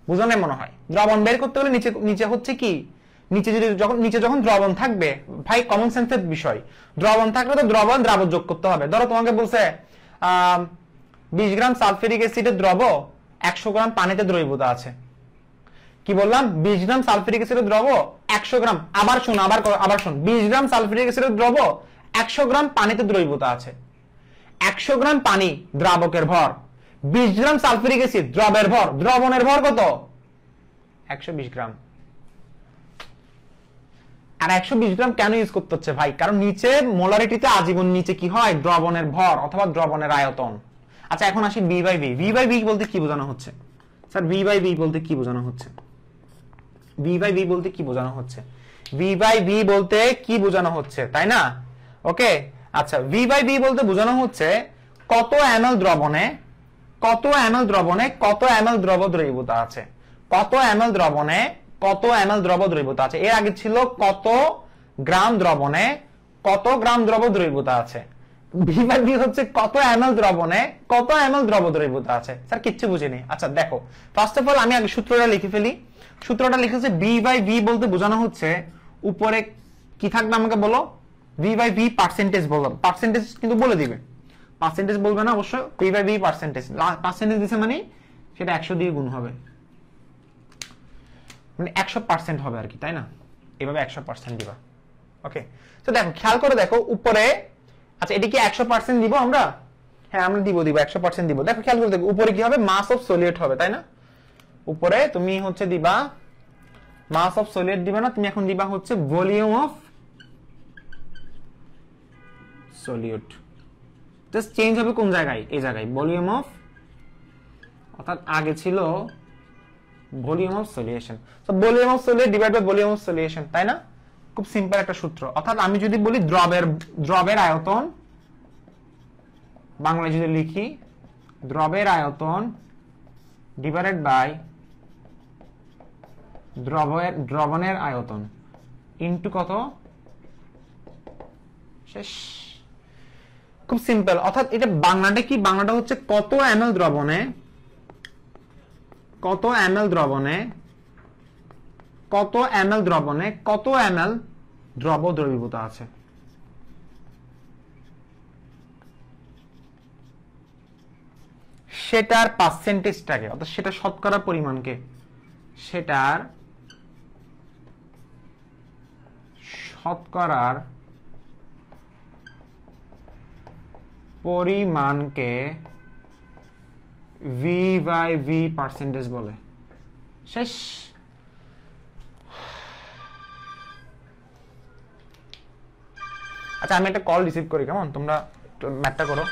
বুঝো না মনে হয়? দ্রবণ বের করতে গেলে নিচে নিচে হচ্ছে কি, নিচে যখন দ্রবণ থাকবে, ভাই কমন সেন্সের বিষয়, দ্রবণ থাকলে তো দ্রবণ দ্রাবক যোগ করতে হবে। ধরো তোমাকে বলছে 20 গ্রাম সালফিউরিক অ্যাসিডের দ্রব 100 গ্রাম পানিতে দ্রবীভূত আছে। কি বললাম? 20 গ্রাম সালফিউরিক অ্যাসিডের দ্রব 100 গ্রাম, আবার শোন 20 গ্রাম সালফিউরিক অ্যাসিডের দ্রব 100 গ্রাম পানিতে দ্রবীভূত আছে। 100 গ্রাম পানি দ্রাবকের ভর, 20 গ্রাম সালফিউরিক অ্যাসিড দ্রবের ভর, দ্রবণের ভর কত? 120 গ্রাম। আর 120 গ্রাম কেন ইউজ করতে হচ্ছে ভাই? কারণ নিচে মোলারিটিতে আজীবন নিচে কি হয়? দ্রবণের ভর অথবা দ্রবণের আয়তন। আচ্ছা এখন আসি V by V. V by V বলতে কি বোঝানো হচ্ছে স্যার? ভি বাই ভি বলতে কি বোঝানো হচ্ছে? ভি বাই ভি বলতে কি বোঝানো হচ্ছে? ভি বাই ভি বলতে কি বোঝানো হচ্ছে, তাই না? ওকে, আচ্ছা ভি বাই ভি বলতে বোঝানো হচ্ছে কত এমএল দ্রবণে কত এমএল দ্রব দ্রবীভূত আছে, কত এমএল দ্রবণে কত এমএল দ্রব দ্রবীভূত আছে। এর আগে ছিল কত গ্রাম দ্রবণে কত গ্রাম দ্রব দ্রবীভূত আছে। ভি বাই ভি হচ্ছে কত এমএল দ্রবণে কত এমএল দ্রব দ্রবীভূত আছে। স্যার কিচ্ছু বুঝিনি। আচ্ছা দেখো, ফার্স্ট অফ অল আমি আগে সূত্রটা লিখে ফেলি। সূত্রটা লিখেছে ভি বাই ভি বলতে বোঝানো হচ্ছে উপরে কি থাকবে আমাকে বলো? ভি বাই ভি পার্সেন্টেজ বললাম, পার্সেন্টেজ কিন্তু বলে দিবে, পার্সেন্টেজ বলবে না অবশ্যই। ভি বাই ভি পার্সেন্টেজ দিছে মানে সেটা 100 দিয়ে গুণ হবে, মানে 100% হবে আর কি, তাই না? এভাবে 100% দিবা। ওকে, তো দেখো খেয়াল করে দেখো উপরে। আচ্ছা এটা কি 100% দিব আমরা? হ্যাঁ আমরা দিব 100% দিব। দেখো খেয়াল করে দেখো উপরে কি হবে? মাস অফ সলিউট হবে, তাই না? উপরে তুমি হচ্ছে দিবা মাস অফ সলিউট দিবা না, তুমি এখন দিবা হচ্ছে volume of solute. Just change হবে কোন জায়গায়? এই জায়গায় ভলিউম অফ, অর্থাৎ আগে ছিল ভলিউম অফ সলিউশন। তো volume of solute divide by volume of solution, তাই না? খুব সিম্পল একটা সূত্র। অর্থাৎ আমি যদি বলি দ্রবের আয়তন, বাংলায় যদি লিখি দ্রবের আয়তন ডিভাইডেড বাই দ্রবণের আয়তন ইনটু কত? শেষ। খুব সিম্পল। অর্থাৎ এটা বাংলাটা কি? বাংলাটা হচ্ছে কত এমএল দ্রবণে কত এমএল দ্রব দ্রবীভূত আছে। সেটার পার্সেন্টেজটাকে, অর্থাৎ সেটা শতকরা পরিমাণকে, সেটার শতকরার পরিমাণকে ভি বাই ভি পার্সেন্টেজ বলে। শেষ। আচ্ছা আমি একটা কল রিসিভ করি, কেমন? তোমরা ম্যাথটা করো,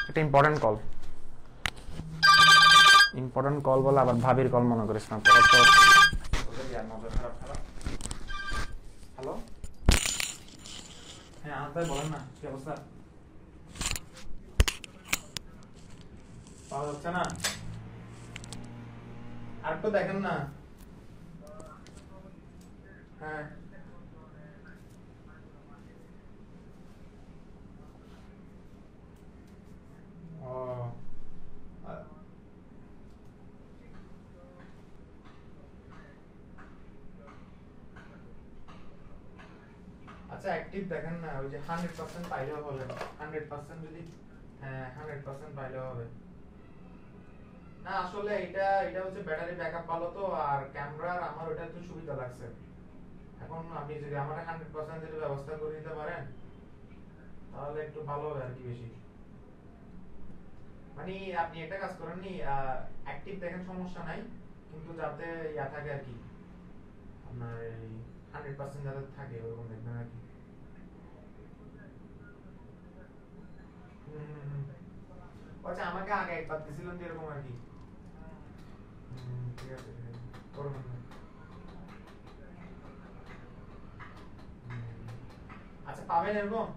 একটা ইম্পর্টেন্ট কল বলে আবার ভাবির কল মনে করিস না। হ্যালো, হ্যাঁ আনন্দ ভাই বলেন না, কি অবস্থা? পাওয়া যাচ্ছে না? আর তো দেখেন না। হ্যাঁ ও আচ্ছা অ্যাক্টিভ দেখেন না, ওই যে 100% পাইলেও হবে। 100% যদি, হ্যাঁ 100% পাইলেও হবে না। আসলে এটা হচ্ছে ব্যাটারি ব্যাকআপ ভালো তো, আর ক্যামেরার আমার ওটা একটু সুবিধা লাগছে। এখন আপনি যদি আমার 100% যদি ব্যবস্থা করে দিতে পারেন তাহলে একটু ভালো হবে আর কি। বেশি মানে আপনি একটা কাজ করেন নি, অ্যাক্টিভ দেখেন সমস্যা নাই, কিন্তু যাতে ইয়া থাকে আর কি, আপনার 100% যাতে থাকে ওরকম দেখবেন আর কি। আচ্ছা আমাকে আগে একবার দিছিলেন যে এরকম আর কি। ঠিক আছে করবেন না। আচ্ছা পাবেন এরকম?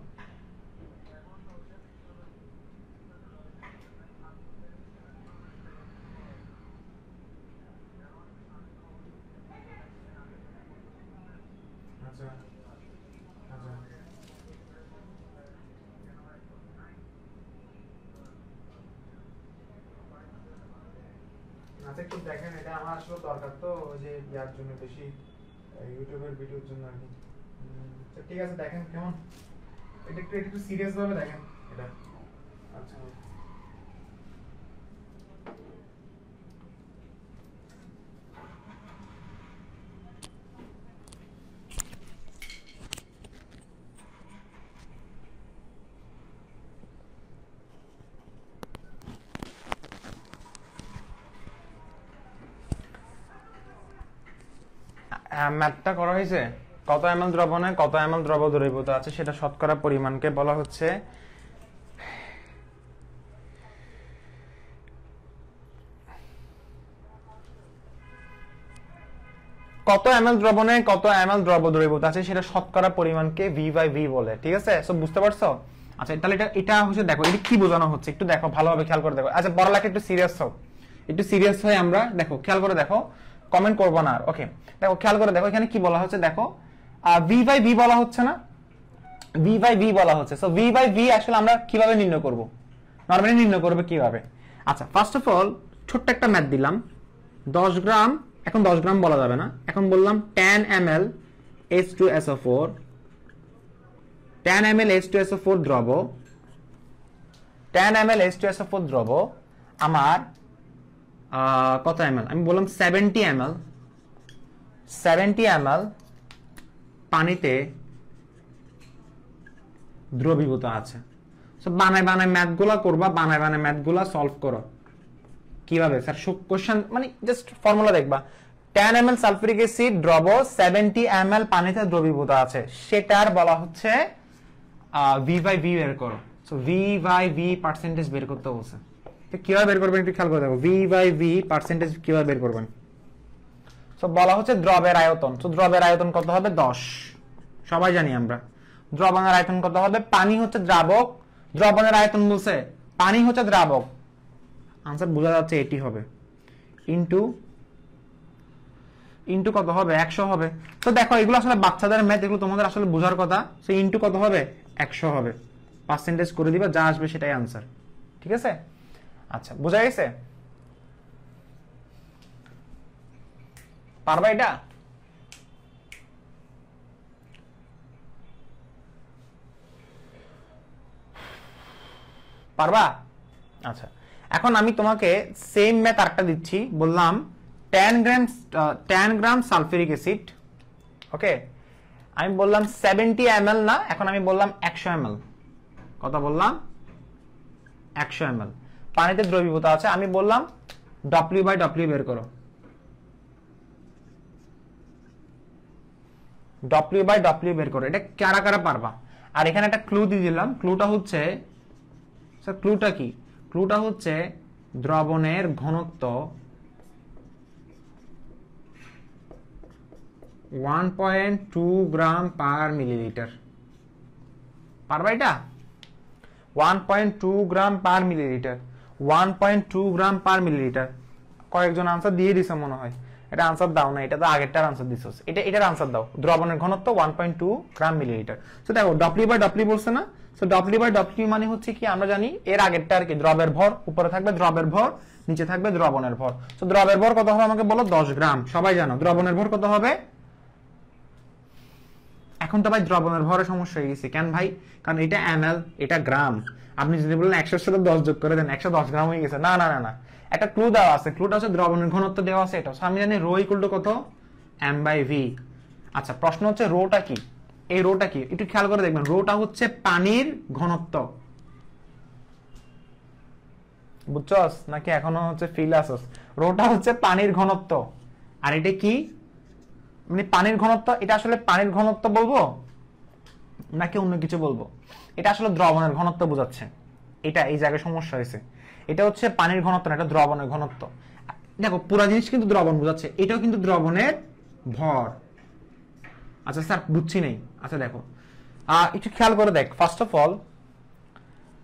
আচ্ছা একটু দেখেন, এটা আমার আসলে দরকার তো ওই যে ইয়ার জন্য, বেশি ইউটিউবের ভিডিওর জন্য আর কি। তো ঠিক আছে দেখেন কেমন, এটা একটু সিরিয়াস ভাবে দেখেন এটা। আচ্ছা ম্যাথটা করা হয়েছে, কত এমএল দ্রবণে কত এমএল দ্রব দ্রবীভূত আছে সেটা শতকরা পরিমাণকে বলা হচ্ছে কত এমএল দ্রবণে কত এমএল দ্রব দ্রবীভূত আছে সেটা শতকরা পরিমাণকে V/V বলে। ঠিক আছে, সো বুঝতে পারছো? আচ্ছা তাহলে এটা হচ্ছে, দেখো এটা কি বোঝানো হচ্ছে একটু দেখো, ভালোভাবে খেয়াল করে দেখো। আচ্ছা পড়ালেখা একটু সিরিয়াস হও, একটু সিরিয়াস হয়ে আমরা দেখো, খেয়াল করে দেখো, কমেন্ট করবো না আর। ওকে দেখো খেয়াল করে দেখো এখানে কি বলা হচ্ছে, দেখো V/V বলা হচ্ছে না, V/V বলা হচ্ছে। সো V/V আসলে আমরা কিভাবে নির্ণয় করব, নরমালি নির্ণয় করবে কিভাবে? আচ্ছা ফার্স্ট অফ অল ছোট্ট একটা ম্যাথ দিলাম, 10 গ্রাম, এখন 10 গ্রাম বলা যাবে না, এখন বললাম 10 ml H2SO4, 10 ml H2SO4 দ্রব, 10 ml H2SO4 দ্রব আমার কত ml, আমি বললাম 70 ml, 70 ml পানিতে দ্রবীভূত আছে। সো বানায় ম্যাথগুলা করবা, বানায় ম্যাথগুলা সলভ করো। কিভাবে স্যার? কোশ্চেন মানে জাস্ট ফর্মুলা দেখবা, 10 ml সালফিউরিক অ্যাসিড দ্রব 70 ml পানিতে দ্রবীভূত আছে, সেটার বলা হচ্ছে V/V বের করো। সো V/V পার্সেন্টেজ বের করতে বলছে, তো কিভাবে বের করবেন একটু খেয়াল করে দেখো, V/V পার্সেন্টেজ কিভাবে বের করবেন? সো বলা হচ্ছে দ্রবের আয়তন, সো দ্রবের আয়তন কত হবে? 10, সবাই জানি আমরা। দ্রবণের আয়তন কত হবে? পানি হচ্ছে দ্রাবক, দ্রবণের আয়তন বলছে, পানি হচ্ছে দ্রাবক, আনসার বোঝা যাচ্ছে এটি হবে, ইনটু কত হবে? 100 হবে। তো দেখো এগুলো আসলে বাচ্চাদের ম্যাথ, এগুলো তোমাদের আসলে বোঝার কথা। সো ইনটু কত হবে? 100 হবে, পার্সেন্টেজ করে দিবা, যা আসবে সেটাই আনসার। ঠিক আছে, আচ্ছা বোঝা গেছে? পারবা এটা? পারবা? আচ্ছা এখন আমি তোমাকে সেম ম্যাথ আরেকটা দিচ্ছি, বললাম 10 গ্রাম সালফিউরিক অ্যাসিড, ওকে আমি বললাম 70 ml না, এখন আমি বললাম 100 ml। কত বললাম? 100 ml পানিতে দ্রবীভূত আছে, আমি বললাম W/W বের করো, W/W বের করো। এটা কারা কারা পারবা? আর এখানে একটা ক্লু দিয়ে দিলাম, ক্লুটা হচ্ছে, স্যার ক্লুটা কি? ক্লুটা হচ্ছে দ্রবণের ঘনত্ব 1.2 গ্রাম পার মিলিলিটার। পারবা এটা? 1.2 গ্রাম পার মিলিলিটার, 1.2 গ্রাম পার মিলিলিটার। কয়েকজন আনসার দিয়ে দিছে মনে হয়, এটা আনসার দাও না, এটা তো আগেরটার আনসার দিছস, এটার আনসার দাও। দ্রবণের ঘনত্ব 1.2 গ্রাম মিলিলিটার। সো দেখো W/W বলছে না, সো W/W মানে হচ্ছে কি, আমরা জানি এর আগেরটা আর কি, দ্রবের ভর, উপরে থাকবে দ্রবের ভর, নিচে থাকবে দ্রবণের ভর। সো দ্রবের ভর কত হবে আমাকে বলো? 10 গ্রাম, সবাই জানো। দ্রবণের ভর কত হবে? এখন তো ভাই দ্রবণের ভরের সমস্যা হয়ে গেছে, কেন ভাই? কারণ এটা ml, এটা গ্রাম। আপনি যদি বলেন 100 সাথে 10 যোগ করে দেন, 110 গ্রাম হয়ে গেছে। না না না না, একটা ক্লু দেওয়া আছে, ক্লুটা হচ্ছে দ্রবণের ঘনত্ব দেওয়া আছে এটা। আমি জানি রো ইকুয়াল টু কত? m/v। আচ্ছা প্রশ্ন হচ্ছে রোটা কি? এই রোটা কি একটু খেয়াল করে দেখবেন, রোটা হচ্ছে পানির ঘনত্ব। বুঝছস নাকি এখনো হচ্ছে ফিল আসস? রোটা হচ্ছে পানির ঘনত্ব, আর এটা কি মানে পানির ঘনত্ব? এটা আসলে পানির ঘনত্ব বলবো নাকি অন্য কিছু বলবো? এটা আসলে দ্রবণের ঘনত্ব বোঝাচ্ছে, এটা এই জায়গায় সমস্যা হয়েছে। এটা হচ্ছে পানির ঘনত্ব না, এটা দ্রবণের ঘনত্ব। দেখো পুরো জিনিস কিন্তু দ্রবণ বোঝাচ্ছে, এটাও কিন্তু দ্রবণের ভর। আচ্ছা স্যার বুঝছি নেই। আচ্ছা দেখো একটু খেয়াল করে দেখ, ফার্স্ট অফ অল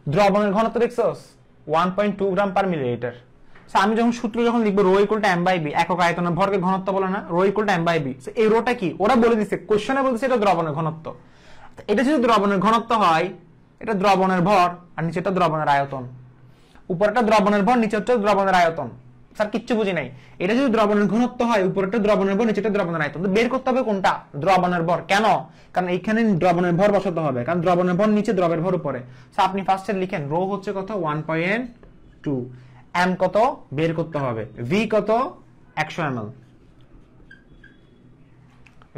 দ্রবণের ঘনত্ব দেখছস 1.2 গ্রাম পার মিলিলিটার। আমি যখন সূত্র যখন লিখবো রো ইকুয়াল টু m/v, একক আয়তনের ভরকে ঘনত্ব বলে না, রো ইকুয়াল টু m/v। এই রোটা কি ওরা বলে দিচ্ছে, কোশ্চেনে বলছে এটা দ্রবণের ঘনত্ব। এটা যদি দ্রবণের ঘনত্ব হয়, এটা দ্রবণের ভর, আর নিচেটা দ্রবণের আয়তন। উপরটা দ্রবণের ভর, নিচেটা দ্রবণের আয়তন। স্যার কিচ্ছু বুঝি নাই, এটা যদি দ্রবণের ঘনত্ব হয় উপরেরটা দ্রবণের ভর নিচেরটা দ্রবণের আয়তন, তো বের করতে হবে কোনটা? দ্রবণের ভর। কেন? কারণ এইখানে দ্রবণের ভর বসাতে হবে, কারণ দ্রবণের ভর নিচে দ্রবের ভর উপরে। সো আপনি ফার্স্টে লিখেন রো হচ্ছে কত 1.2, এম কত বের করতে হবে, ভি কত 100 ml,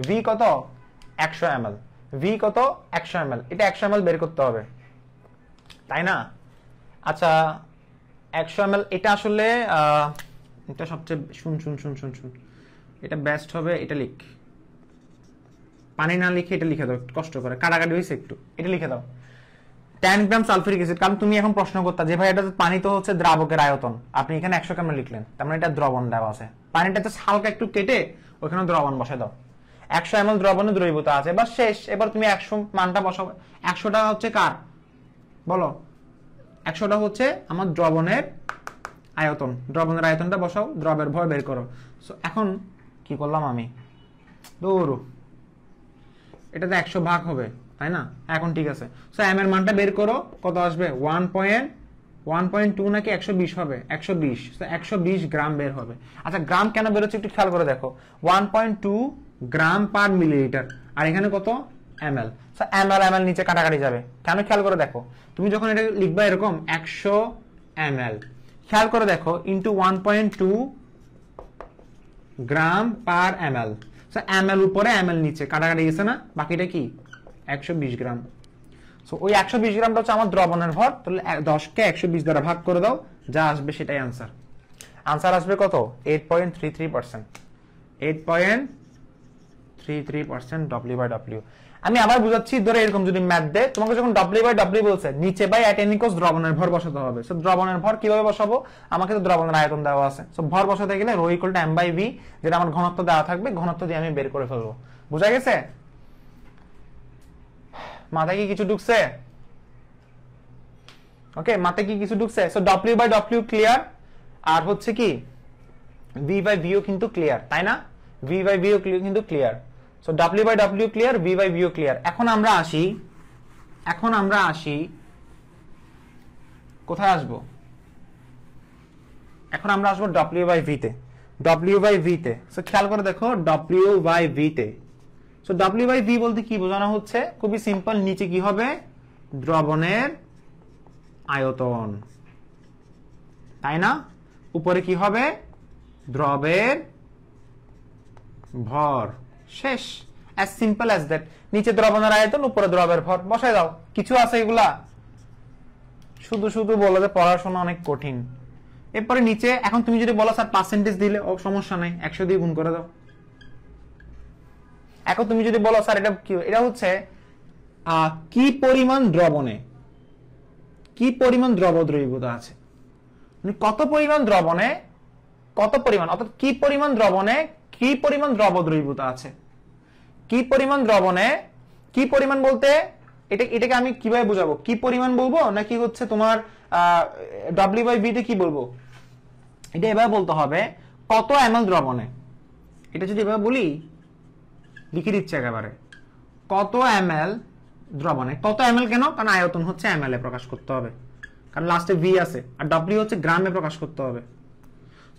ভি কত 100 ml, ভি কত 100 ml, এটা 100 ml বের করতে হবে, তাই না? আচ্ছা 100 ml এটা আসলে এটা সবচেয়ে শুন এটা বেস্ট হবে, এটা লিখ, পানি না লিখে এটা লিখে দাও, কষ্ট করে কাটাকাটি হয়েছে একটু, এটা লিখে দাও 10 গ্রাম সালফিউরিক অ্যাসিড। কারণ তুমি এখন প্রশ্ন করতে যে ভাই এটা পানি তো হচ্ছে দ্রাবকের আয়তন, আপনি এখানে 100 গ্রাম লিখলেন, তার মানে এটা দ্রবণ দেওয়া আছে, পানিটা তো হালকা একটু কেটে ওখানে দ্রবণ বসায় দাও, 100 ml দ্রবণে দ্রবীভূত আছে, এবার শেষ। এবার তুমি 100 মানটা বসাও, 100টা হচ্ছে কার বলো, 100টা হচ্ছে আমার দ্রবণের আয়তন, দ্রবণের আয়তনটা বসাও, দ্রবের ভর বের করো। সো এখন কি করলাম আমি, দৌড়, এটাতে 100 ভাগ হবে, তাই না? এখন ঠিক আছে, সো এম এর মানটা বের করো, কত আসবে 1.2 নাকি 120 হবে, 120, সো 120 গ্রাম বের হবে। আচ্ছা গ্রাম কেন বের হচ্ছে একটু খেয়াল করে দেখো, 1.2 গ্রাম পার মিলিলিটার, আর এখানে কত ml, সো ml নিচে কাটাকাটি যাবে, কেন খেয়াল করে দেখো, তুমি যখন এটা লিখবা এরকম 100 ml, খেয়াল করে দেখো ইনটু 1.2 গ্রাম পার ml, সো ml উপরে ml নিচে কাটাকাটি গেছে না, বাকিটা কি 120 গ্রাম। সো ওই 120 গ্রামটা হচ্ছে আমার দ্রবণের ভর, তাহলে 10 কে 120 দ্বারা ভাগ করে দাও, যা আসবে সেটাই आंसर। आंसर আসবে কত 8.33%, 8.33% W/W। আমি আবার বুঝাচ্ছি, ধরে এরকম যদি ম্যাথ দেয় তোমাকে, যখন W/W বলছে নিচে বাই অ্যাটেনিকস দ্রবণের ভর বসাতে হবে। সো দ্রবণের ভর কিভাবে বসাবো, আমাকে তো দ্রবণের আয়তন দেওয়া আছে, সো ভর বসাতে গেলে রো ইকুয়াল টু m/v, যেটা আমার ঘনত্ব দেওয়া থাকবে, ঘনত্ব দিয়ে আমি বের করে ফেলবো। বুঝা গেছে? মাথায় কি কিছু ঢুকছে? ওকে, মাথায় কি কিছু ঢুকছে? সো W/W ক্লিয়ার, আর হচ্ছে কি V/V ও কিন্তু ক্লিয়ার, তাই না? V/V ও কিন্তু clear. So W/W clear, V/V ও ক্লিয়ার। এখন আমরা আসি কোথায় আসবো? এখন আমরা আসবো W/V তে, W/V তে। সো খেয়াল করে দেখো W/V তে, সো W/V বলতে কি বোঝানো হচ্ছে, খুবই সিম্পল, নিচে কি হবে দ্রবণের আয়তন, তাই না? উপরে কি হবে দ্রবের ভর, শেষ, as simple as that। নিচে দ্রবণের আয়তন, উপরে দ্রবের ভর, বসায় দাও। কিছু আছে এগুলা, শুধু বলো যে পড়াশোনা অনেক কঠিন। এরপরে নিচে এখন তুমি যদি বলো স্যার পার্সেন্টেজ দিলে, ও সমস্যা নাই, 100 দিয়ে গুণ করে দাও। এখন তুমি যদি বলো স্যার এটা কি, এটা হচ্ছে কি পরিমাণ দ্রবণে কি পরিমাণ দ্রব দ্রবীভূত আছে, মানে কত পরিমাণ দ্রবণে কত পরিমাণ, অর্থাৎ কি পরিমাণ দ্রবণে কি পরিমাণ দ্রব দ্রবীভূত আছে, কি পরিমাণ দ্রবণে কি পরিমাণ বলতে এটাকে আমি কিভাবে বুঝাবো, কি পরিমাণ বলবো নাকি হচ্ছে তোমার W/V তে কি বলবো, এটা এভাবে বলতে হবে কত ml দ্রবণে। এটা যদি এভাবে বলি, লিখে দিচ্ছে একেবারে, কত ml দ্রবণে, কত ml কেন, কারণ আয়তন হচ্ছে ml এ প্রকাশ করতে হবে, কারণ লাস্টে V আছে, আর W হচ্ছে গ্রামে প্রকাশ করতে হবে।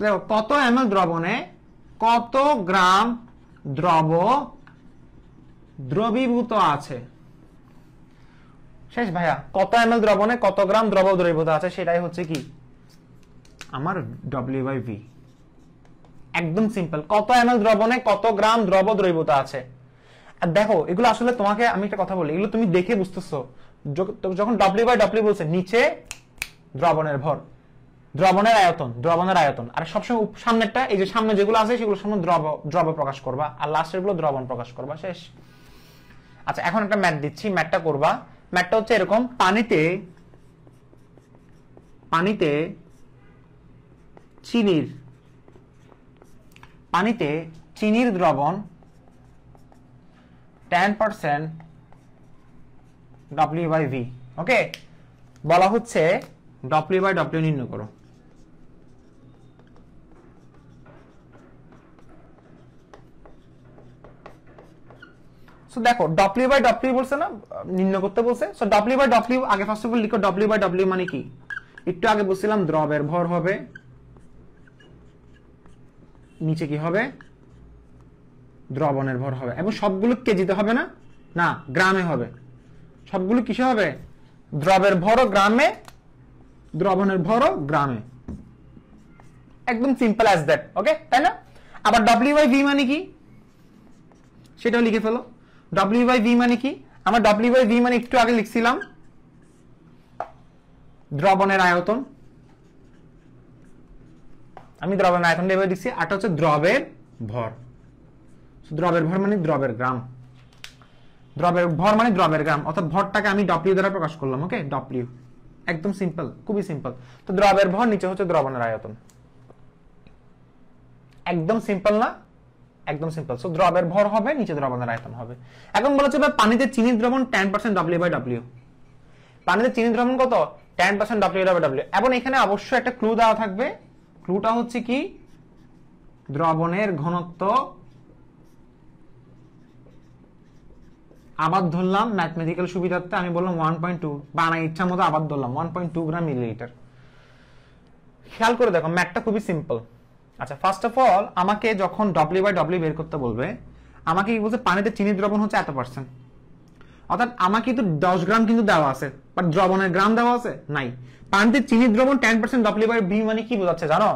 দেখো কত ml দ্রবণে কত গ্রাম দ্রব দ্রবীভূত আছে, শেষ ভাইয়া। কত ml দ্রবণে কত গ্রাম দ্রব দ্রবীভূত আছে, সেটাই হচ্ছে কি আমার W/V। একদম সিম্পল, কত ml দ্রবণে কত গ্রাম দ্রব দ্রবীভূত আছে। আর দেখো এগুলো আসলে তোমাকে আমি একটা কথা বলি, এগুলো তুমি দেখে বুঝতেছো, যখন W/W বলছে নিচে দ্রবণের ভর, দ্রবণের আয়তন, আর সবসময় সামনেরটা, এই যে সামনে যেগুলো আছে সেগুলো সামনে দ্রব প্রকাশ করবা, আর লাস্টের গুলো দ্রবণ প্রকাশ করবা, শেষ। আচ্ছা এখন একটা ম্যাথ দিচ্ছি, ম্যাথটা করবা। ম্যাথটা হচ্ছে এরকম, পানিতে চিনির দ্রবণ 10% W/V, ওকে, বলা হচ্ছে W/W নির্ণয় করো। সো দেখো W/W বলছে না, নির্ণয় করতে বলছে। সো W/W আগে ফার্স্ট অফ অল লিখো, W/W মানে কি, একটু আগে বলছিলাম দ্রবের ভর হবে নিচে কি হবে, দ্রবণের ভর হবে। এবং সবগুলো কেজিতে হবে না, না গ্রামে হবে। সবগুলো কিসে হবে, দ্রবের ভরও গ্রামে, দ্রবণের ভরও গ্রামে। একদম সিম্পল অ্যাজ দ্যাট। ওকে, তাই না? আবার ডব্লিউ বাই ভি মানে কি সেটাও লিখে ফেলো। ডব্লিউ বাই ভি মানে কি, আমরা ডব্লিউ বাই ভি মানে একটু আগে লিখছিলাম দ্রবণের আয়তন। আমি দ্রবণের আয়তন এভাবে লিখছি, আরটা হচ্ছে দ্রবের ভর। দ্রবের ভর মানে দ্রবের গ্রাম, দ্রবের ভর মানে দ্রবের গ্রাম, অর্থাৎ ভরটাকে আমি ডব্লিউ দ্বারা প্রকাশ করলাম। ওকে, ডব্লিউ, একদম সিম্পল, খুবই সিম্পল। তো দ্রবের ভর, নিচে হচ্ছে দ্রবণের আয়তন। একদম সিম্পল না, একদম সিম্পল। সো দ্রবের ভর হবে, নিচে দ্রবণের আয়তন হবে। এখন বলা হচ্ছে পানিতে চিনির দ্রবণ 10% ডব্লিউ বাই ডব্লিউ। পানিতে চিনির দ্রবণ কত, 10% ডব্লিউ বাই ডব্লিউ। এবং এখানে অবশ্যই একটা ক্লু দেওয়া থাকবে। ক্লুটা হচ্ছে কি, দ্রবণের ঘনত্ব, আবার ধরলাম ম্যাথমেটিক্যাল সুবিধার্থে আমি বললাম 1.2, বা আমার ইচ্ছা মতো আবার ধরলাম 1.2 গ্রাম মিলিলিটার। খেয়াল করে দেখো, ম্যাথটা খুবই সিম্পল। আচ্ছা, ফার্স্ট অফ অল আমাকে যখন ডব্লিউ বাই ডব্লিউ বের করতে বলবে, আমাকে কি বলছে, পানিতে চিনির দ্রবণ হচ্ছে এত %। অর্থাৎ আমাকে কিন্তু 10 গ্রাম কিন্তু দেওয়া আছে, বাট দ্রবণের গ্রাম দেওয়া আছে নাই। পানিতে চিনির দ্রবণ 10% ডব্লিউ বাই ভি মানে কি বোঝাচ্ছে জানো,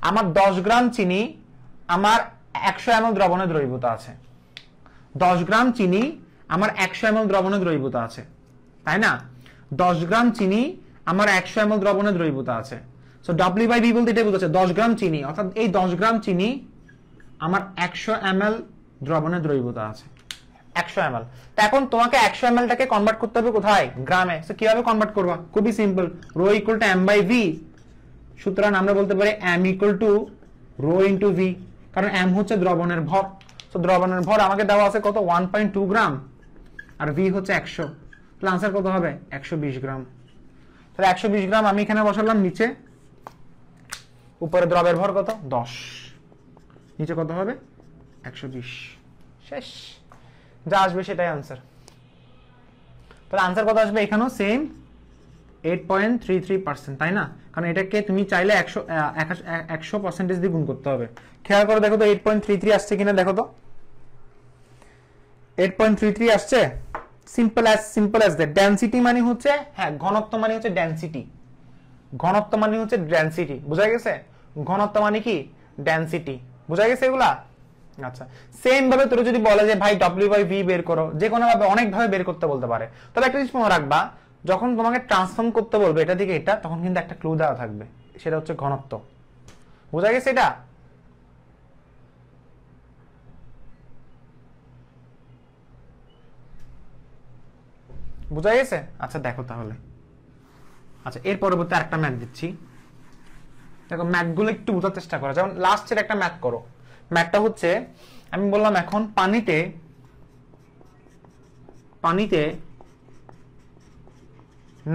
আমার 10 গ্রাম চিনি আমার 100 ml দ্রবণে দ্রবীভূত আছে। 10 গ্রাম চিনি আমার 100 ml দ্রবণে দ্রবীভূত আছে, তাই না? 10 গ্রাম চিনি আমার 100 ml দ্রবণে দ্রবীভূত আছে। সো ডব্লিউ বাই ভি বলতে এটাই বোঝাচ্ছে 10 গ্রাম চিনি, অর্থাৎ এই 10 গ্রাম চিনি আমার 100 ml দ্রবণে দ্রবীভূত আছে। 100 ml। তো এখন তোমাকে 100 ml টাকে কনভার্ট করতে হবে কোথায়, গ্রামে। সো কিভাবে কনভার্ট করবা, খুবই simple, rho equal to M by V. সুতরাং আমরা বলতে পারি M equal to rho into V, কারণ এম হচ্ছে দ্রবণের ভর। তো দ্রবণের ভর আমাকে দেওয়া আছে কত, 1.2 গ্রাম, আর ভি হচ্ছে 100। তাহলে आंसर কত হবে, 120 গ্রাম। তাহলে 120 গ্রাম আমি এখানে বসালাম নিচে, উপরে দ্রবের ভর কত, 10, নিচে কত হবে, 120। শেষ, যা আসবে সেটাই आंसर। তাহলে आंसर কত আসবে, এখানেও সেম 8.33%, তাই না? কারণ এটাকে তুমি চাইলে 100% দিয়ে গুণ করতে হবে। খেয়াল করে দেখো তো 8.33 আসছে কিনা, দেখো তো 8.33 আসছে। Simple as that. ডেনসিটি মানে হচ্ছে, হ্যাঁ ঘনত্ব মানে হচ্ছে ডেনসিটি, ঘনত্ব মানে হচ্ছে ডেনসিটি, বোঝা গেছে? ঘনত্ব মানে কি, ডেনসিটি, বোঝা গেছে এগুলা? আচ্ছা, সেম ভাবে তোর যদি বলে যে ভাই ডব্লিউ বাই ভি বের করো, যে কোনো ভাবে অনেক ভাবে বের করতে বলতে পারে। তবে একটা জিনিস মনে রাখবা, যখন তোমাকে ট্রান্সফর্ম করতে বলবে এটা থেকে এটা, তখন কিন্তু একটা ক্লু দেওয়া থাকবে, সেটা হচ্ছে ঘনত্ব। বোঝা গেছে এটা? বোঝা গেছে? আচ্ছা দেখো তাহলে। আচ্ছা, এর পরবর্তী আরেকটা ম্যাথ দিচ্ছি। দেখো ম্যাথগুলো একটু বোঝার চেষ্টা করো। যেমন লাস্টের একটা ম্যাথ করো। ম্যাথটা হচ্ছে, আমি বললাম এখন পানিতে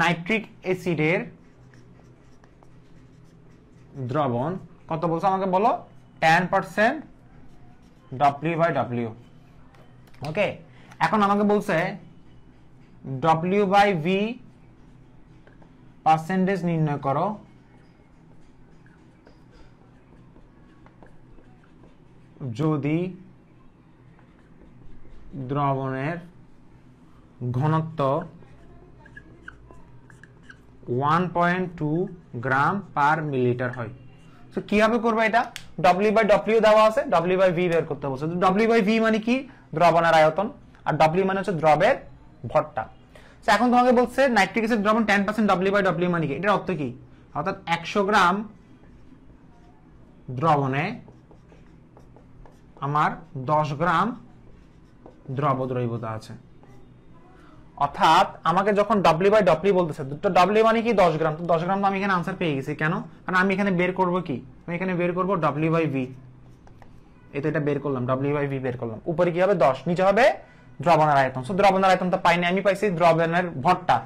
নাইট্রিক অ্যাসিডের দ্রবণ কত বলছো আমাকে বলো, 10% ডব্লিউ বাই ডব্লিউ। ওকে, এখন আমাকে বলছে ডব্লিউ বাই ভি পার্সেন্টেজ নির্ণয় করো যদি দ্রবণের ঘনত্ব 1.2 গ্রাম পার মিলিলিটার হয়। তো কিভাবে করবো এটা, ডব্লিউ বাই ডব্লিউ দেওয়া আছে, ডব্লিউ বাই ভি বের করতে বলছে। ডব্লিউ বাই ভি মানে কি, দ্রবণের আয়তন, আর ডব্লিউ মানে হচ্ছে দ্রবের ভরটা। এখন তোমাকে বলছে নাইট্রিক অ্যাসিড দ্রবণ 10% ডব্লিউ বাই ডব্লিউ মানে কি, এটার অর্থ কি, অর্থাৎ 100 গ্রাম দ্রবণে আমার 10 গ্রাম দ্রব দ্রবীভূত আছে। অর্থাৎ আমাকে যখন ডব্লিউ বাই ডব্লিউ বলতেছে, তো ডব্লিউ মানে কি 10 গ্রাম, তো 10 গ্রাম তো আমি এখানে আনসার পেয়ে গেছি। কেন? কারণ আমি এখানে বের করব কি, আমি এখানে বের করব ডব্লিউ বাই ভি। এই তো এটা বের করলাম, ডব্লিউ বাই ভি বের করলাম। উপরে কি হবে 10, নিচে হবে দ্রবণের আয়তন। সো দ্রবণের আয়তন তো পাইনি, আমি পাইছি দ্রবণের ভরটা।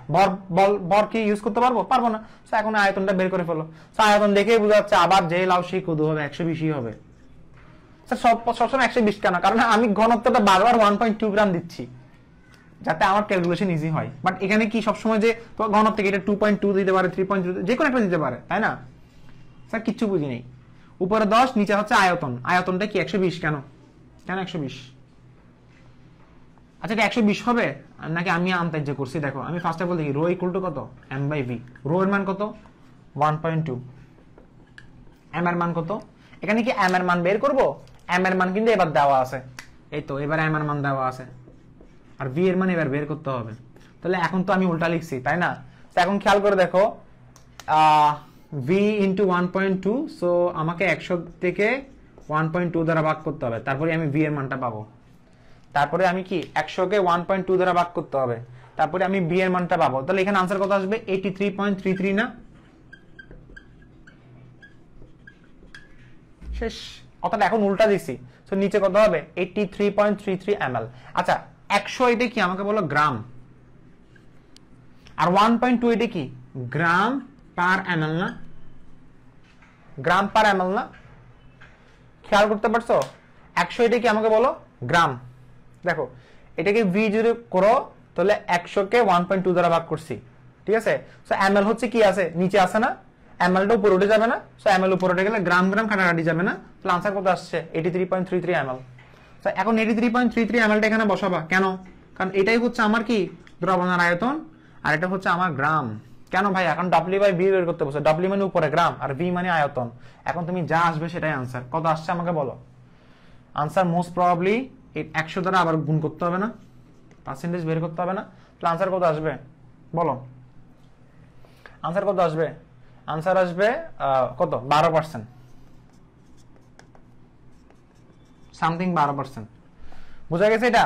ভর কি ইউজ করতে পারবো না। সো এখন আয়তনটা বের করে ফেলো। সো আয়তন দেখেই বোঝা যাচ্ছে আবার যে লাউ সেই কদু হবে, 120 হবে। স্যার সবসময় 120 কেন? কারণ আমি ঘনত্বটা বারবার 1.2 গ্রাম দিচ্ছি যাতে আমার ক্যালকুলেশন ইজি হয়। বাট এখানে কি সবসময় যে ঘনত্ব এটা 2.2 দিতে পারে, 3.2 যে কোনো একটা দিতে পারে, তাই না? স্যার কিচ্ছু বুঝি নেই। উপরে 10 নিচে হচ্ছে আয়তন, আয়তনটা কি 120 কেন 120? আচ্ছা এটা 120 হবে নাকি আমি আন্তাজ্য করছি? দেখো আমি ফার্স্ট অফ অল দেখি রো ইকুয়াল টু কত m/v, রো এর মান কত 1.2, m এর মান কত, এখানে কি m এর মান বের করব? m এর মান কিন্তু এবার দেওয়া আছে, এই তো এবার m এর মান দেওয়া আছে, আর v এর মান এবার বের করতে হবে। তাহলে এখন তো আমি উল্টা লিখছি তাই না? তো এখন খেয়াল করে দেখো v ইন্টু 1.2, সো আমাকে 100 থেকে 1.2 দ্বারা ভাগ করতে হবে, তারপরে আমি v এর মানটা পাবো। তারপরে আমি কি 100 কে 1.2 দ্বারা ভাগ করতে হবে, তারপরে আমি v এর মানটা পাবো। তাহলে এখানে আনসার কত আসবে? 83.33 না? শেষ। অর্থাৎ এখন উল্টা দিছি, সো নিচে কত হবে 83.33 ml। আচ্ছা 100 এটা কি আমাকে বলো গ্রাম, আর 1.2 এটা কি গ্রাম পার ml না? গ্রাম পার ml না? খেয়াল করতে পারছো? 100 এটা কি আমাকে বলো গ্রাম। দেখো এটাকে v যদি করো তাহলে 100 কে 1.2 দ্বারা ভাগ করছি, ঠিক আছে? সো ml হচ্ছে কি আছে নিচে আছে না, ml টা উপরে উঠে যাবে না, সো ml উপরে উঠে গেলে গ্রাম গ্রাম কাটাকাটি যাবে না, তাহলে आंसर কত আসছে 83.33 ml। সো এখন 83.33 ml টা এখানে বসাবা কেন? কারণ এটাই হচ্ছে আমার কি দ্রবণের আয়তন, আর এটা হচ্ছে আমার গ্রাম। কেন ভাই? এখন w/v বের করতে বলছো, w মানে উপরে গ্রাম আর v মানে আয়তন। এখন তুমি যা আসবে সেটাই आंसर। কত আসছে আমাকে বলো? आंसर মোস্ট প্রবাবলি 100 দ্বারা আবার গুণ করতে হবে না, পার্সেন্টেজ বের করতে হবে না, তাহলে आंसर কত আসবে বলো? आंसर কত আসবে? आंसर আসবে কত 12%, সামথিং 12%। বুঝা গেছে এটা?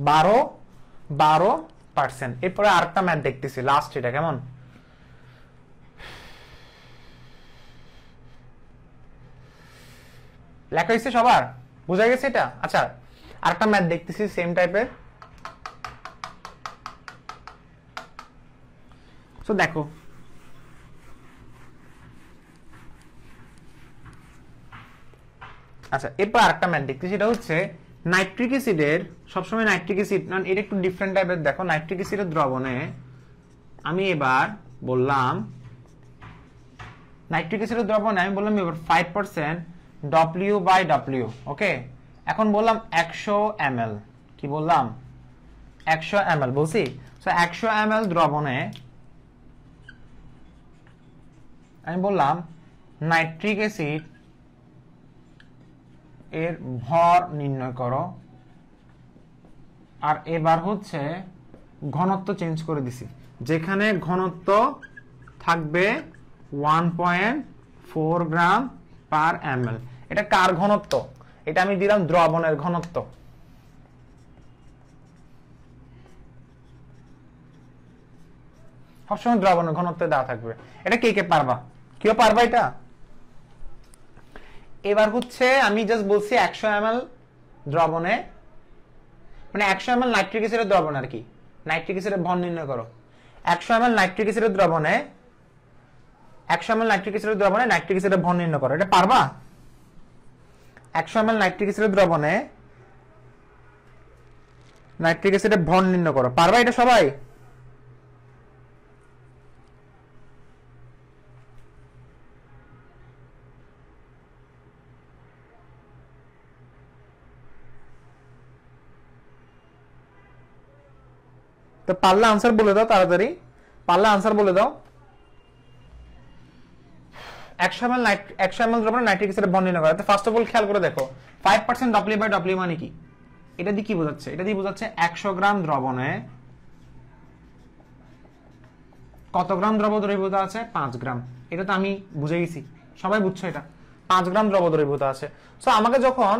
12%। এরপরে আরেকটা ম্যাথ দেখতেছি লাস্ট, এটা কেমন? লেখা হয়েছে সবার? বুঝা গেছে এটা? আচ্ছা আরেকটা ম্যাথ দেখতেছি সেম টাইপের। সো দেখো আচ্ছা এরপর আরেকটা ম্যাথ দেখতেছি, এটা হচ্ছে নাইট্রিক অ্যাসিডের, সবসময় নাইট্রিক অ্যাসিড না, এটা একটু ডিফারেন্ট টাইপের। দেখো নাইট্রিক অ্যাসিডের দ্রবণে আমি এবার বললাম, নাইট্রিক অ্যাসিডের দ্রবণে আমি বললাম এবার 5% W/W, ওকে? এখন বললাম 100 ml, কি বললাম 100 ml বলছি। সো 100 ml দ্রবণে আমি বললাম নাইট্রিক অ্যাসিড এর ভর নির্ণয় করো, আর এবার হচ্ছে ঘনত্ব চেঞ্জ করে দিছি, যেখানে ঘনত্ব থাকবে 1.4 গ্রাম পার ml। এটা কার ঘনত্ব? এটা আমি দিলাম দ্রবণের ঘনত্ব। সবসময় দ্রবণের ঘনত্ব দেওয়া থাকবে। এটা কে কে পারবা? কেউ পারবা এটা? এবার হচ্ছে আমি জাস্ট বলছি 100 ml দ্রবণে, মানে 100 ml নাইট্রিক অ্যাসিডের দ্রবণ আর কি, নাইট্রিক অ্যাসিডের ভর নির্ণয় করো। 100 ml নাইট্রিক অ্যাসিডের দ্রবণে, 100 ml নাইট্রিক অ্যাসিডের দ্রবণে নাইট্রিক অ্যাসিডের ভর নির্ণয় করো। এটা পারবা? 100 ml নাইট্রিক অ্যাসিডের দ্রবণে নাইট্রিক অ্যাসিডের ভর নির্ণয় করো, পারবা এটা সবাই? তো পারলে आंसर বলে দাও তাড়াতাড়ি, পারলে आंसर বলে দাও। 100 ml দ্রবণে নাইট্রিক অ্যাসিডের ভর নির্ণয় করা। তো ফার্স্ট অফ অল খেয়াল করে দেখো 5% W/W মানে কি? এটা দিয়ে কি বোঝাচ্ছে? এটা দিয়ে বোঝাচ্ছে 100 গ্রাম দ্রবণে কত গ্রাম দ্রব দ্রবীভূত আছে? 5 গ্রাম। এটা তো আমি বুঝে গেছি, সবাই বুঝছো এটা 5 গ্রাম দ্রব দ্রবীভূত আছে। সো আমাকে যখন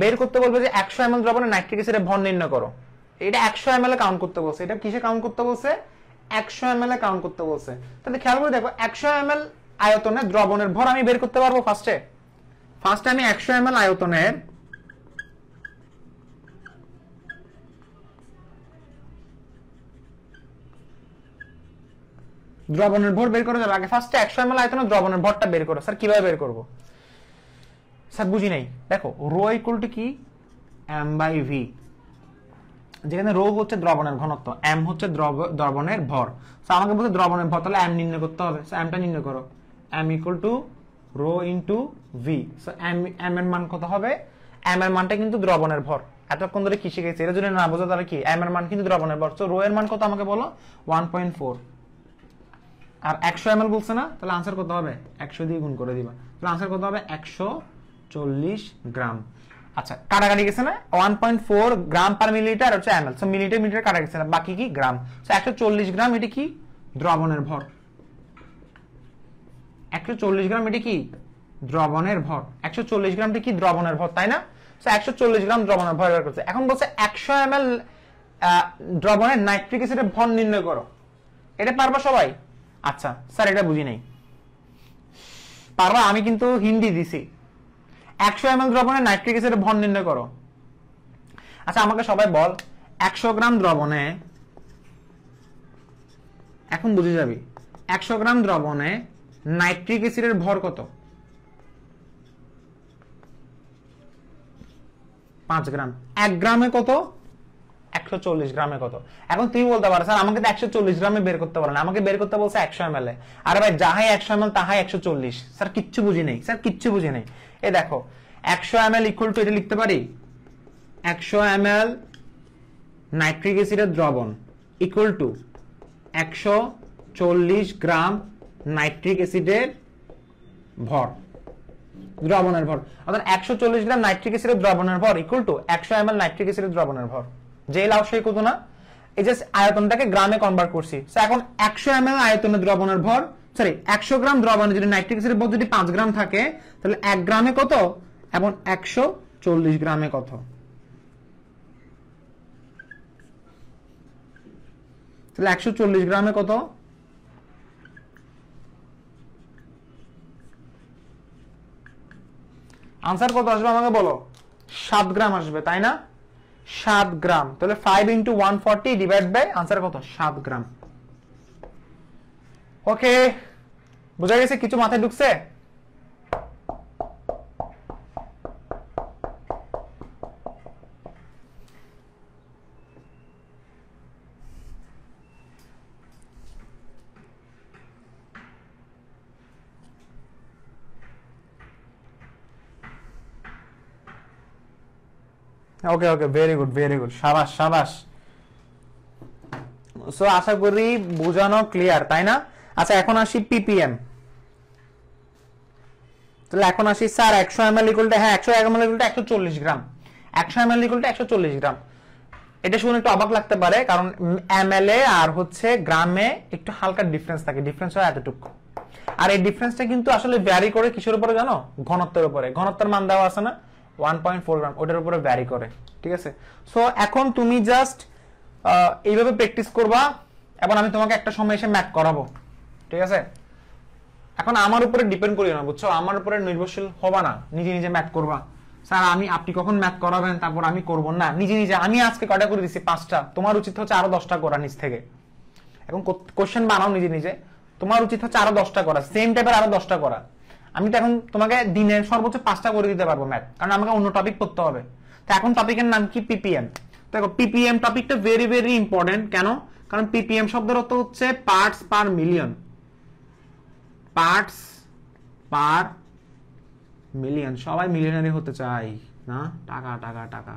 বের করতে বলবে যে 100 ml দ্রবণে নাইট্রিক অ্যাসিডের ভর নির্ণয় করো, এটা 100 ml এ কাউন্ট করতে বলছে। এটা কিসে কাউন্ট করতে বলছে? 100 ml এ কাউন্ট করতে বলছে। তাহলে খেয়াল করে দেখো 100 ml আয়তনে দ্রবণের ভর আমি বের করতে পারবো। ফার্স্টে আমি 100 ml আয়তনের দ্রবণের ভর বের করা যাবে। আগে ফার্স্টে 100 ml আয়তনের দ্রবণের ভরটা বের করো। স্যার কিভাবে বের করব? স্যার বুঝি নাই। দেখো রো ইকুয়াল টু কি? m/v। যেখানে রো হচ্ছে দ্রবণের ঘনত্ব, এম হচ্ছে দ্রবণের ভর। সো আমাকে বলতে দ্রবণের ভর, তাহলে এম নির্ণয় করতে হবে। সো এমটা নির্ণয় করো, M equal to rho into V. So M এর মান কত হবে? এম এর মানটা কিন্তু দ্রবণের ভর। এতক্ষণ ধরে কি শিখেছি, এটা যদি না বোঝো তাহলে কি, এম এর মান কিন্তু দ্রবণের ভর। সো রো এর মান কত আমাকে বলো, 1.4। আর 100 ml বলছে না, তাহলে আনসার কত হবে? 100 দিয়ে গুণ করে দিবা, তাহলে আনসার কত হবে? 140 গ্রাম। আচ্ছা, কাটাকাটি গেছে না, 1.4 গ্রাম পার মিলিলিটার হচ্ছে ml। সো মিলিলিটার মিলিলিটার কাটা গেছে না, বাকি কি গ্রাম। সো 140 গ্রাম এটি কি? দ্রবণের ভর। 140 গ্রাম এটি কি? দ্রবণের ভর। 140 গ্রামটি কি? দ্রবণের ভর, তাই না? সো 140 গ্রাম দ্রবণের ভর বের করছে। এখন বলছে 100 ml দ্রবণের নাইট্রিক অ্যাসিডের ভর নির্ণয় করো। এটা পারবা সবাই? আচ্ছা স্যার, এটা বুঝি নাই। পারবা? আমি কিন্তু হিন্দি দিছি। 100 ml দ্রবণে নাইট্রিক অ্যাসিডের ভর নির্ণয় করো। আচ্ছা আমাকে সবাই বল, 100 গ্রাম দ্রবণে, এখন বুঝে যাবি, 100 গ্রাম দ্রবণে নাইট্রিক অ্যাসিডের ভর কত? 5 গ্রাম। 1 গ্রামে কত? 140 গ্রামে কত? এখন তুমি বলতে পারো স্যার আমাকে তো 140 গ্রামে বের করতে পারো না, আমাকে বের করতে বলছে 100 ml এ। আরে ভাই, যাহাই 100 ml তাহাই 140। স্যার কিচ্ছু বুঝি নাই, স্যার কিচ্ছু বুঝি নাই। এই দেখো 100 ml ইকুয়াল টু, এটা লিখতে পারি 100 ml নাইট্রিক অ্যাসিডের দ্রবণ ইকুয়াল টু 140 গ্রাম নাইট্রিক অ্যাসিডের ভর, দ্রবণের ভর। অর্থাৎ 140 গ্রাম নাইট্রিক অ্যাসিডের দ্রবণের ভর ইকুয়াল টু 100 ml নাইট্রিক অ্যাসিডের দ্রবণের ভর। যে লাভ সেই কত না, এই যে আয়তনটাকে গ্রামে কনভার্ট করছি। সো এখন 100 ml আয়তনের দ্রবণের ভর, সরি 100 গ্রাম দ্রবণে যদি নাইট্রিক অ্যাসিডের ভর যদি 5 গ্রাম থাকে, তাহলে 1 গ্রামে কত এবং 140 গ্রামে কত? তাহলে 140 গ্রামে কত? আনসার কত আসবে আমাকে বলো? 7 গ্রাম আসবে, তাই না? 7 গ্রাম। তাহলে 5 × 140 ডিভাইড বাই আনসার কত? 7 গ্রাম। ওকে, বুঝা গেছে? কিছু মাথায় ঢুকছে? ওকে ওকে, ভেরি গুড ভেরি গুড, সাবাস সাবাস। সো আশা করি বোঝানো ক্লিয়ার, তাই না? আচ্ছা এখন আসি পিপিএম। তাহলে এখন আসি স্যার 100 ml ইকুয়াল টু, হ্যাঁ 100 ml equal to 140 gram. 100 ml equal to 140 গ্রাম। এটা শুনে একটু অবাক লাগতে পারে, কারণ ml এ আর হচ্ছে গ্রামে একটু হালকা ডিফারেন্স থাকে, ডিফারেন্স হয় এতটুকু। আর এই ডিফারেন্সটা কিন্তু আসলে ভ্যারি করে কিসের উপরে জানো? ঘনত্বের উপরে। ঘনত্বের মান দেওয়া আছে না 1.4 গ্রাম, ওটার উপরে ভ্যারি করে, ঠিক আছে? সো এখন তুমি জাস্ট এইভাবে প্র্যাকটিস করবা এবং আমি তোমাকে একটা সময় এসে ম্যাথ করাবো, ঠিক আছে? এখন আমার উপরে ডিপেন্ড করিও না, বুঝছো? আমার উপরে নির্ভরশীল হবা না, নিজে নিজে ম্যাথ করবা। স্যার আপনি কখন ম্যাথ করাবেন তারপর আমি করব না, নিজে নিজে। আমি আজকে কয়টা করে দিছি? 5টা। তোমার উচিত হচ্ছে আরো 10টা করা নিজ থেকে। এখন কোশ্চেন বানাও নিজে নিজে, তোমার উচিত হচ্ছে আরো 10টা করা, সেম টাইপের আরো 10টা করা। আমি তো এখন তোমাকে দিনে সর্বোচ্চ 5টা করে দিতে পারবো ম্যাথ, কারণ আমাকে অন্য টপিক পড়তে হবে। তো এখন টপিকের নাম কি? পিপিএম। দেখো পিপিএম টপিকটা ভেরি ভেরি ইম্পর্টেন্ট। কেন? কারণ পিপিএম শব্দের অর্থ হচ্ছে parts per million. Parts per million. সবাই মিলিয়নারি হতে চাই না? টাকা টাকা টাকা,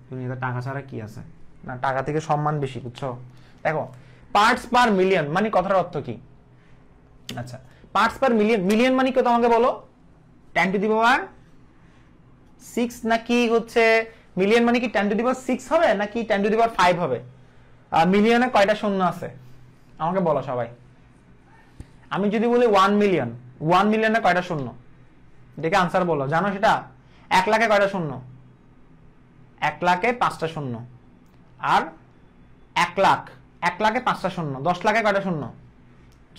দুনিয়াতে টাকা ছাড়া কি আছে? না, টাকা থেকে সম্মান বেশি, বুঝছো? দেখো পার্টস পার মিলিয়ন মানে কথার অর্থ কি? আচ্ছা, পার্টস পার মিলিয়ন, মিলিয়ন মানে কত আমাকে বলো? 10⁶ নাকি হচ্ছে মিলিয়ন মানে কি 10⁶ হবে নাকি 10⁵ হবে? মিলিয়নে কয়টা শূন্য আছে আমাকে বলো সবাই। আমি যদি বলি 1 মিলিয়ন, 1 মিলিয়নে কয়টা শূন্য? দেখে আনসার বলো, জানো সেটা? 1 লাখে কয়টা শূন্য? 1 লাখে 5টা শূন্য। আর 1 লাখ, 1 লাখে 5টা শূন্য। 10 লাখে কয়টা শূন্য?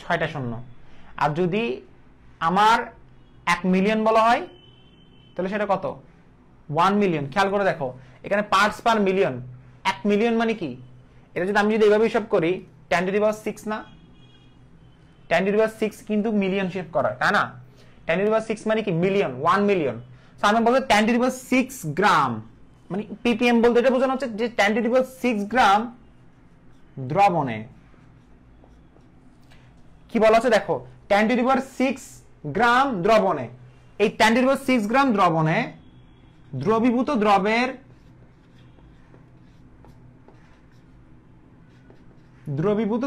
6টা শূন্য। আর যদি আমার 1 মিলিয়ন বলা হয় তাহলে সেটা কত? 1 মিলিয়ন। খেয়াল করে দেখো এখানে পার্টস পার মিলিয়ন। 1 মিলিয়ন মানে কি? এটা যদি আমি এইভাবে হিসাব করি 10⁶ না? 10⁶ কিন্তু মিলিয়ন শেপ করা, তাই না? 10⁶ মানে কি? Million, 1 million. আমি বলবো 10⁶ গ্রাম মানে ppm বলতে এটা বোঝানো হচ্ছে যে 10⁶ গ্রাম দ্রবণে কি বলা আছে দেখো 10⁶ গ্রাম দ্রবণে, এই 10⁶ গ্রাম দ্রবণে দ্রবীভূত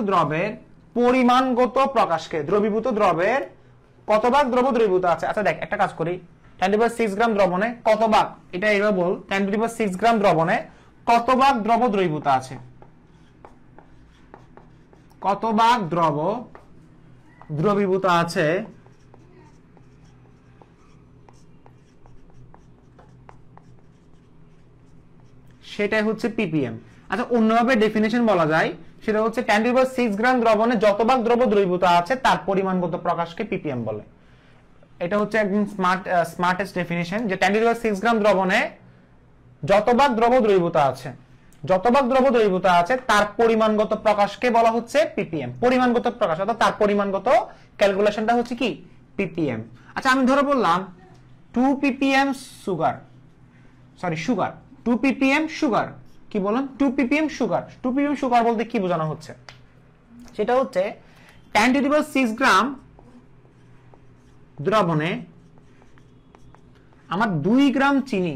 দ্রবের পরিমাণগত প্রকাশকে, দ্রবীভূত দ্রবের কত ভাগ দ্রব দ্রবীভূত আছে। আচ্ছা দেখ একটা কাজ করি, 10⁶ গ্রাম দ্রবণে কত ভাগ, এটা এইভাবে বল 10⁶ গ্রাম দ্রবণে কত ভাগ দ্রব দ্রবীভূত আছে, কত ভাগ দ্রব দ্রবীভূত আছে সেটাই হচ্ছে ppm। আচ্ছা অন্যভাবে ডেফিনেশন বলা যায়, সেটা হচ্ছে 10⁶ গ্রাম দ্রবণে যত ভাগ দ্রব দ্রবীভূত আছে তার পরিমাণগত প্রকাশকে ppm বলে। এটা হচ্ছে একদম স্মার্টেস্ট ডেফিনেশন, যে 10⁶ গ্রাম দ্রবণে যত ভাগ দ্রব দ্রবীভূত আছে, যত ভাগ দ্রব দ্রবীভূত আছে তার পরিমাণগত প্রকাশকে বলা হচ্ছে ppm। পরিমাণগত প্রকাশ অর্থাৎ তার পরিমাণগত ক্যালকুলেশনটা হচ্ছে কি ppm। আচ্ছা আমি ধরে বললাম 2 ppm সুগার, 2 ppm সুগার, কি বললাম 2 ppm সুগার। 2 ppm সুগার বলতে কি বোঝানো হচ্ছে, সেটা হচ্ছে 10⁶ গ্রাম দ্রবণে আমার 2 গ্রাম চিনি,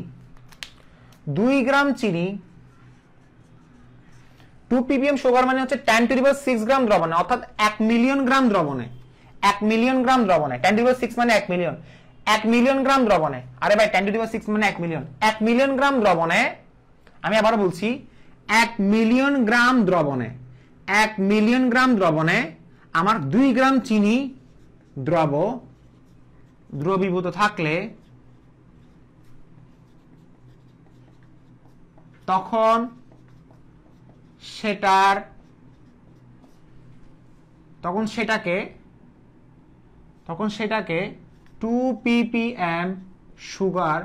2 ppm সুগার মানে হচ্ছে 10⁶ গ্রাম দ্রবণে অর্থাৎ 1 মিলিয়ন গ্রাম দ্রবণে, 1 মিলিয়ন গ্রাম দ্রবণে, 10⁶ মানে 1 মিলিয়ন, 1 মিলিয়ন গ্রাম দ্রবণে, আরে ভাই 10⁶ মানে 1 মিলিয়ন, 1 মিলিয়ন গ্রাম দ্রবণে, আমি আবার বলছি 1 মিলিয়ন গ্রাম দ্রবণে, 1 মিলিয়ন গ্রাম দ্রবণে আমার 2 গ্রাম চিনি দ্রবীভূত থাকলে তখন সেটাকে 2 ppm সুগার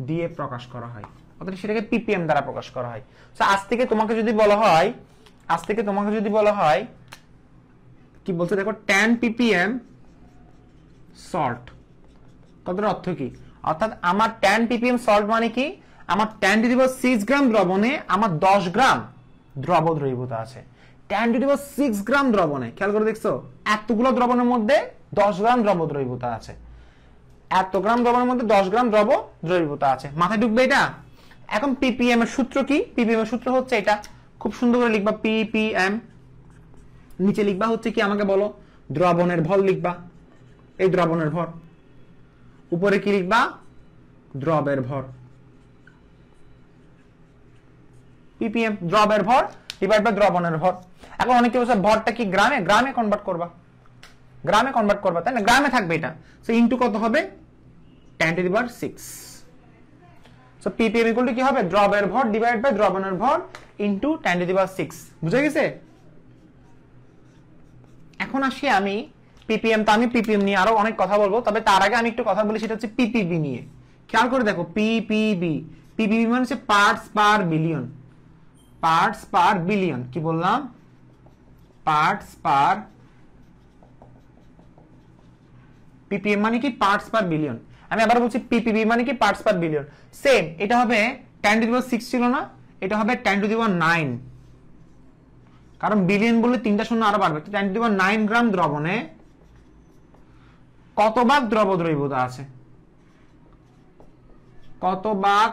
দিয়ে প্রকাশ করা হয়, অর্থাৎ সেটাকে ppm দ্বারা প্রকাশ করা হয়। আজ থেকে তোমাকে যদি বলা হয় কি বলছে দেখো 10 ppm সল্ট, কথার অর্থ কি, অর্থাৎ আমার 10 ppm সল্ট মানে কি, আমার 10⁶ গ্রাম দ্রবণে আমার 10 গ্রাম দ্রব দ্রবীভূত আছে। 10⁶ গ্রাম দ্রবণে, খেয়াল করে দেখছো এতগুলো দ্রবণের মধ্যে 10 গ্রাম দ্রব দ্রবীভূত আছে, এত গ্রাম দ্রবণের মধ্যে 10 গ্রাম দ্রব দ্রবীভূত আছে, মাথায় ঢুকবে এটা। এখন ppm এর সূত্র কি, ppm এর সূত্র হচ্ছে এটা, খুব সুন্দর করে লিখবা ppm, নিচে লিখবা হচ্ছে কি আমাকে বলো, দ্রবণের ভর লিখবা, এই দ্রবণের ভর, উপরে কি লিখবা দ্রবের ভর, ppm দ্রবের ভর ডিভাইড বাই দ্রবণের ভর। এখন অনেকে বলছে ভরটা কি গ্রামে কনভার্ট করবা, তাই না, গ্রামে থাকবে এটা, সো ইনটু কত হবে 10⁶। সো ppm ইকুয়াল টু কি হবে দ্রবের ভর ডিভাইড বাই দ্রবণের ভর ইনটু 10⁶। বুঝা গেছে? এখন আসি আমি ppm, তো আমি ppm নিয়ে আরো অনেক কথা বলবো, তবে তার আগে আমি একটু কথা বলি, সেটা হচ্ছে ppb নিয়ে। খেয়াল করে দেখো ppb মানে হচ্ছে পার্টস পার বিলিয়ন, কি বললাম পার্টস পার, ppm মানে কি পার্টস পার বিলিয়ন। আমি আবার বলছি ppb মানে কি পার্টস পার বিলিয়ন। সেম এটা হবে 10⁶ ছিল না, এটা হবে 10⁹, কারণ বিলিয়ন বললে 3টা শূন্য আরো বাড়বে। 10⁹ গ্রাম দ্রবণে কত ভাগ দ্রব দ্রবীভূত আছে, কত ভাগ,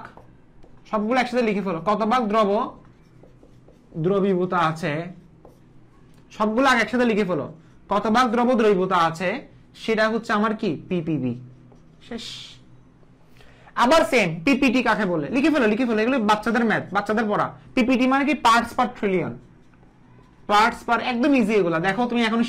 সবগুলো একসাথে লিখে ফেলো, কত ভাগ দ্রব দ্রবীভূত আছে, সবগুলো আগে একসাথে লিখে ফেলো, কত ভাগ দ্রব দ্রবীভূত আছে সেটা হচ্ছে আমার কি ppb। শেষ। আবার সেম ppt কাকে বলে লিখে ফেলো, এগুলো বাচ্চাদের ম্যাথ, বাচ্চাদের পড়া। ppt মানে কি parts per trillion, parts per, একদম ইজি এগুলা, দেখো তুমি এখনো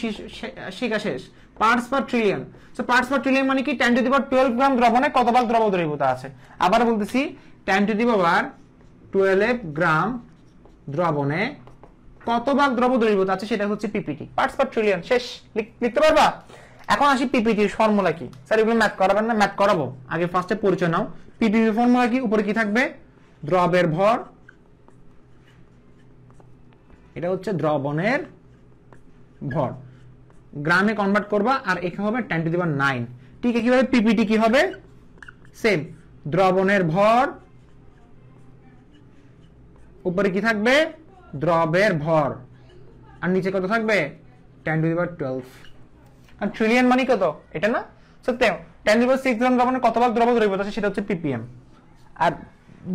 শেখা শেষ। Parts per trillion, so parts per trillion মানে কি 10⁻12 গ্রাম দ্রবণে কত ভাগ দ্রব দ্রবীভূত আছে। আবার বলতেছি 10⁻12 গ্রাম দ্রবণে কত ভাগ দ্রব দ্রবীভূত আছে সেটা হচ্ছে পিপিটি, পার্টস পার ট্রিলিয়ন। শেষ, লিখতে পারবা? এখন আসি পিপিটির ফর্মুলা কি। স্যার এগুলো ম্যাথ করাবেন না? ম্যাথ করাবো, আগে ফার্স্টে পরিচয় নাও। পিপিটি ফর্মুলা কি? উপরে কি থাকবে? দ্রবের ভর, এটা হচ্ছে দ্রবণের ভর, গ্রামে কনভার্ট করবা, আর এখানে হবে 10⁹। ঠিক কিভাবে পিপিটি কি হবে? সেম, দ্রবণের ভর উপরে কি থাকবে দ্রবের ভর আর নিচে কত থাকবে 10^12 আর ট্রিলিয়ন মানে কত এটা না সত্য 10^6 গ্রাম দ্রবণের কত ভাগ দ্রব দ্রবীভূত আছে সেটা হচ্ছে ppm আর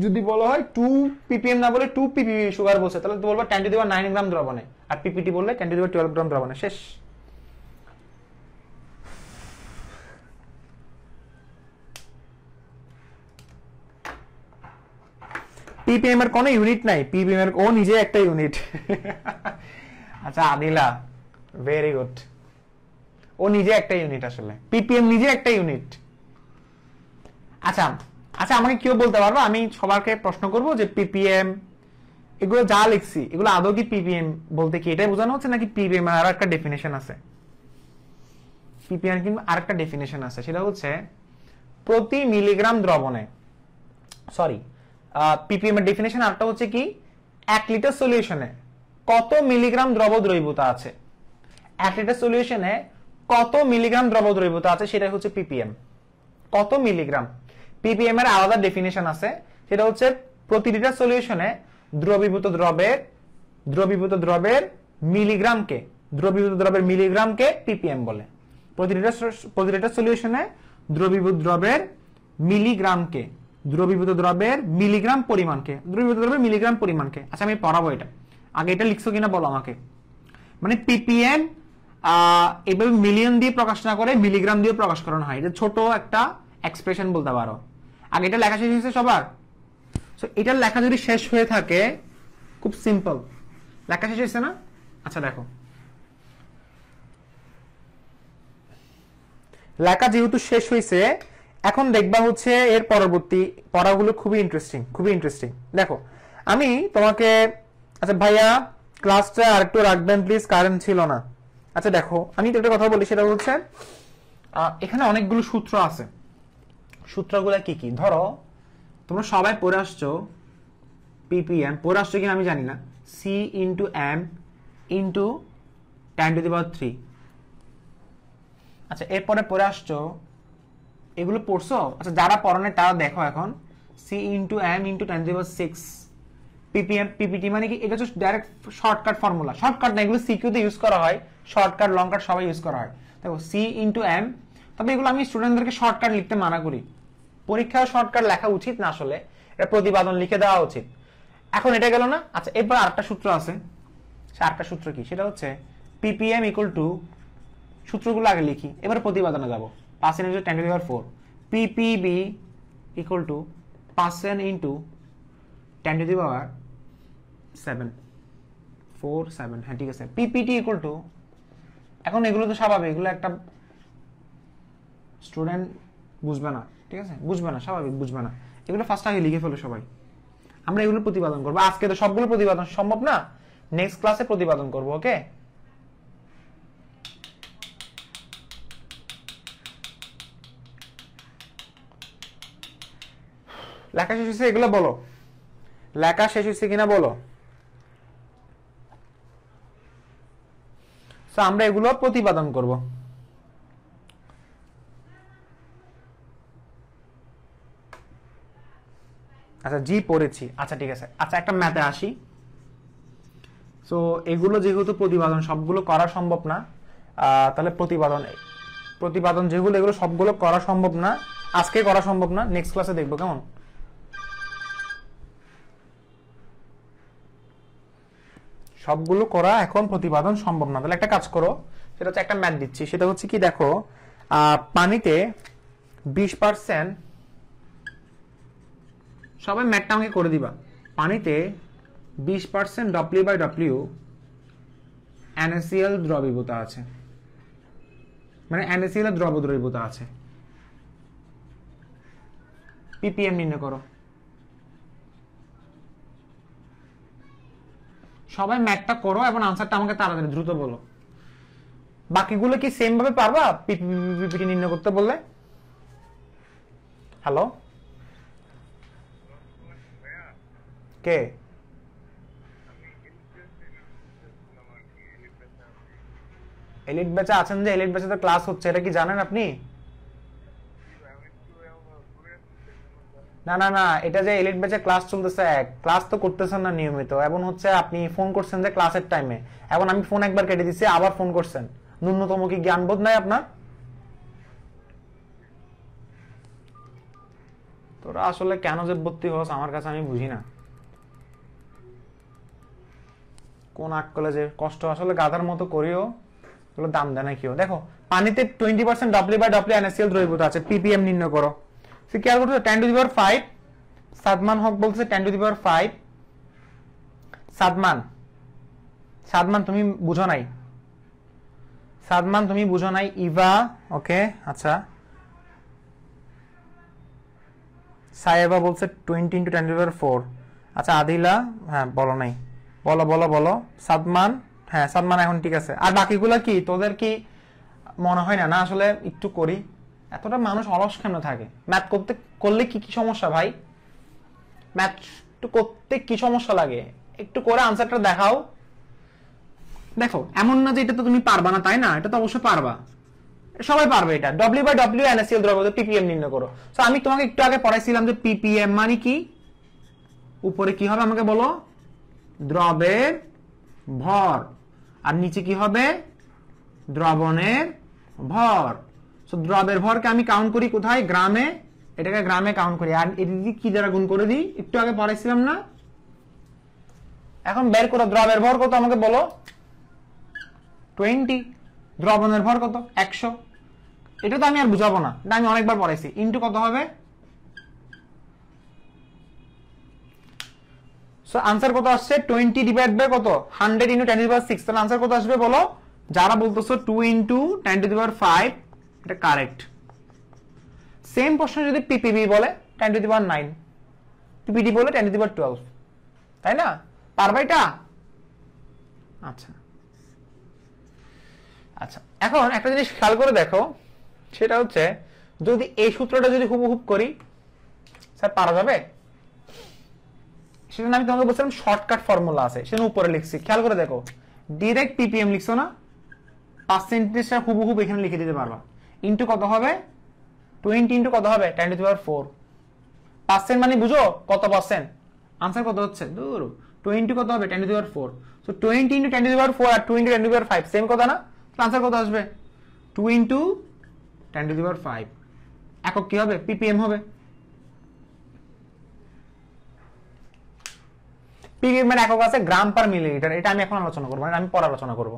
যদি বলা হয় 2 ppm না বলে 2 ppb সুগার বলছে তাহলে তো বলবা 10^9 গ্রাম দ্রবণে আর ppt বললে 10^12 গ্রাম দ্রবণে শেষ ppm এর কোনো ইউনিট নাই ppm এর ও নিজে একটা ইউনিট আচ্ছা আদিলা ভেরি গুড ও নিজে একটা ইউনিট আসলে ppm নিজে একটা ইউনিট আচ্ছা আচ্ছা আমাকে কেউ বলতে পারবো আমি সবাইকে প্রশ্ন করব যে ppm এগুলো যা লিখছি এগুলো আদৌ কি ppm বলতে কি এটাই বোঝানো হচ্ছে নাকি ppm এর আরেকটা ডেফিনিশন আছে ppm এর কিন্তু আরেকটা ডেফিনিশন আছে সেটা হচ্ছে প্রতি মিলিগ্রাম দ্রবণে সরি ppm এর ডেফিনিশন আরেকটা হচ্ছে কি 1 লিটার সলিউশনে কত মিলিগ্রাম দ্রব দ্রবীভূত আছে 1 লিটার সলিউশনে কত মিলিগ্রাম দ্রব দ্রবীভূত আছে সেটাই হচ্ছে ppm কত মিলিগ্রাম ppm এর আলাদা ডেফিনিশন আছে সেটা হচ্ছে প্রতি লিটার সলিউশনে দ্রবীভূত দ্রবের মিলিগ্রামকে ppm বলে প্রতি লিটার সলিউশনে দ্রবীভূত দ্রবের মিলিগ্রাম পরিমাণকে আচ্ছা আমি পড়াবো এটা আগে এটা লিখছো কিনা বলো আমাকে মানে ppm এভাবে মিলিয়ন দিয়ে প্রকাশ না করে মিলিগ্রাম দিয়ে প্রকাশ করানো হয় এটা ছোট একটা এক্সপ্রেশন বলতে পারো আগে এটা লেখা শেষ হয়েছে সবার সো এটার লেখা যদি শেষ হয়ে থাকে খুব সিম্পল লেখা শেষ হয়েছে না আচ্ছা দেখো লেখা যেহেতু শেষ হয়েছে এখন দেখবা হচ্ছে এর পরবর্তী পড়াগুলো খুবই ইন্টারেস্টিং দেখো আমি তোমাকে আচ্ছা ভাইয়া ক্লাসটা আরেকটু রাখবেন প্লিজ কারেন্ট ছিল না আচ্ছা দেখো আমি তো একটা কথা বলি সেটা হচ্ছে এখানে অনেকগুলো সূত্র আছে সূত্রগুলো কি কি ধরো তোমরা সবাই পড়ে আসছো ppm পড়ে আসছো কিনা আমি জানি না c * m * 10^3 আচ্ছা এরপরে পড়ে আসছো এগুলো পড়ছো আচ্ছা যারা পড়ানো তারা দেখো এখন c * m * 10^6 ppm ppt মানে কি এটা হচ্ছে ডাইরেক্ট শর্টকাট ফর্মুলা শর্টকাট না এগুলো সিকিউ তে ইউজ করা হয় শর্টকাট লং কাট সবাই ইউজ করা হয় দেখো c * m তবে এগুলো আমি স্টুডেন্টদেরকে শর্টকাট লিখতে মানা করি পরীক্ষায় শর্টকাট লেখা উচিত না আসলে এটা প্রতিপাদন লিখে দেওয়া উচিত এখন এটা গেল না আচ্ছা এরপর আরেকটা সূত্র আছে আরেকটা সূত্র কি সেটা হচ্ছে ppm = সূত্রগুলো আগে লিখি এবার প্রতিপাদনে যাব 5 × 10^4 ppb = 5 × 10^7 47 হ্যাঁ ঠিক আছে ppt এখন এগুলো তো স্বাভাবিক এগুলো একটা স্টুডেন্ট বুঝবে না ঠিক আছে বুঝবে না স্বাভাবিক বুঝবে না এগুলো ফার্স্ট আগে লিখে ফেলো সবাই আমরা এগুলো প্রতিপাদন করব আজকে তো সবগুলো প্রতিপাদন সম্ভব না নেক্সট ক্লাসে প্রতিপাদন করব ওকে লেখা শেষ হয়েছে এগুলো বলো লেখা শেষ হয়েছে কিনা বলো সো আমরা এগুলো প্রতিপাদন করব আচ্ছা জি পড়েছি আচ্ছা ঠিক আছে আচ্ছা একটা ম্যাথে আসি সো এগুলো যেহেতু প্রতিপাদন সবগুলো করা সম্ভব না তাহলে প্রতিপাদন যেগুলো এগুলো সবগুলো করা সম্ভব না আজকে করা সম্ভব না নেক্সট ক্লাসে দেখবো কেমন সবগুলো করা এখন প্রতিপাদন সম্ভব না তাহলে একটা কাজ করো সেটা হচ্ছে একটা ম্যাথ দিচ্ছি সেটা হচ্ছে কি দেখো পানিতে 20% সবাই ম্যাথটা আমাকে করে দিবা পানিতে 20% W/W NaCl দ্রবীভূত আছে মানে NaCl এর দ্রব দ্রবীভূত আছে ppm নির্ণয় করো সবাই ম্যাথটা করো এবং আনসারটা আমাকে তাড়াতাড়ি দ্রুত বলো বাকিগুলো কি সেম ভাবে পারবা পিপিটি নির্ণয় করতে বললে হ্যালো কে এলিট ব্যাচে আছেন যে এলিট ব্যাচে তো ক্লাস হচ্ছে এটা কি জানেন আপনি না না না, এটা যে এলিট ব্যাচে ক্লাস চলতেছে, ক্লাস তো করতেছেন না নিয়মিত। এখন হচ্ছে আপনি ফোন করছেন যে ক্লাসের টাইমে, এখন আমি ফোন একবার কেটে দিচ্ছি, আবার ফোন করছেন। ন্যূনতম কি জ্ঞানবোধ নাই আপনার? তোরা আসলে কেন যে ভর্তি হস আমার কাছে আমি বুঝি না, কোন আক্কলে যে কষ্ট আসলে গাধার মতো করিও, এগুলো দাম দেয় না কেউ। দেখো পানিতে 20% W/W NaCl দ্রবীভূত আছে, ppm নির্ণয় করো। খেয়াল করছো 10⁵ সাদমান হক বলছে 10⁵। সাদমান তুমি বুঝো নাই, সাদমান তুমি বুঝো নাই। ইভা ওকে, আচ্ছা সায়েবা বলছে 20 × 10⁴। আচ্ছা আদিলা, হ্যাঁ বলো নাই, বলো বলো বলো। সাদমান, হ্যাঁ সাদমান এখন ঠিক আছে। আর বাকিগুলা কি তোদের কি মনে হয় না না আসলে একটু করি? এতটা মানুষ অলস কেন থাকে? ম্যাথ করতে করলে কি কি সমস্যা ভাই? ম্যাথ একটু করতে কি সমস্যা লাগে? একটু করে আনসারটা দেখাও। দেখো এমন না যে এটা তো তুমি পারবা না, তাই না? এটা তো অবশ্যই পারবা, সবাই পারবে। এটা W/W NaCl দ্রবীভূত ppm নির্ণয় করো। সো আমি তোমাকে একটু আগে পড়াইছিলাম যে ppm মানে কি, উপরে কি হবে আমাকে বলো? দ্রবের ভর, আর নিচে কি হবে? দ্রবণের ভর। সো দ্রবের ভরকে আমি কাউন্ট করি কোথায়? গ্রামে। এটাকে গ্রামে কাউন্ট করি, আর এদিকে কি দ্বারা গুণ করে দিই? একটু আগে পড়াইছিলাম না? এখন বের করো দ্রবের ভর কত আমাকে বলো? 20। দ্রবণের ভর কত? 100। এটা তো আমি আর বুঝাবো না, এটা আমি অনেকবার পড়াইছি। ইনটু কত হবে? সো আনসার কত আসছে? 20 কত? 100 × 10⁶। তাহলে আনসার কত আসবে বলো? যারা বলতেছো 2 × 10⁵, এটা কারেক্ট। সেম প্রশ্ন যদি পিপিবি বলে 10⁹, পিপিডি বলে 10⁻², তাই না? পারবা এটা? আচ্ছা আচ্ছা, এখন একটা জিনিস খেয়াল করে দেখো, সেটা হচ্ছে যদি এই সূত্রটা যদি হুবহুব করি, স্যার পারা যাবে? সেটা আমি তোমাকে বলছিলাম শর্টকাট ফর্মুলা আছে, সেটা উপরে লিখছি। খেয়াল করে দেখো, ডিরেক্ট ppm লিখছো না, পার্সেন্টেজটা হুবহুব এখানে লিখে দিতে পারবা। ইনটু কত হবে? 20 ইনটু কত হবে? 10⁴। পার্সেন্ট মানে বুঝো কত পার্সেন্ট? আনসার কত হচ্ছে? দূর, 20 কত হবে? 10⁴। সো 20 × 10⁴ আর 2 × 10⁵ সেম কথা না? আনসার কত আসবে? 2 × 10⁵। একক কি হবে? ppm হবে। ppm এর একক আছে গ্রাম পার মিলিলিটার। এটা আমি এখন আলোচনা করবো, আমি পরে আলোচনা করব।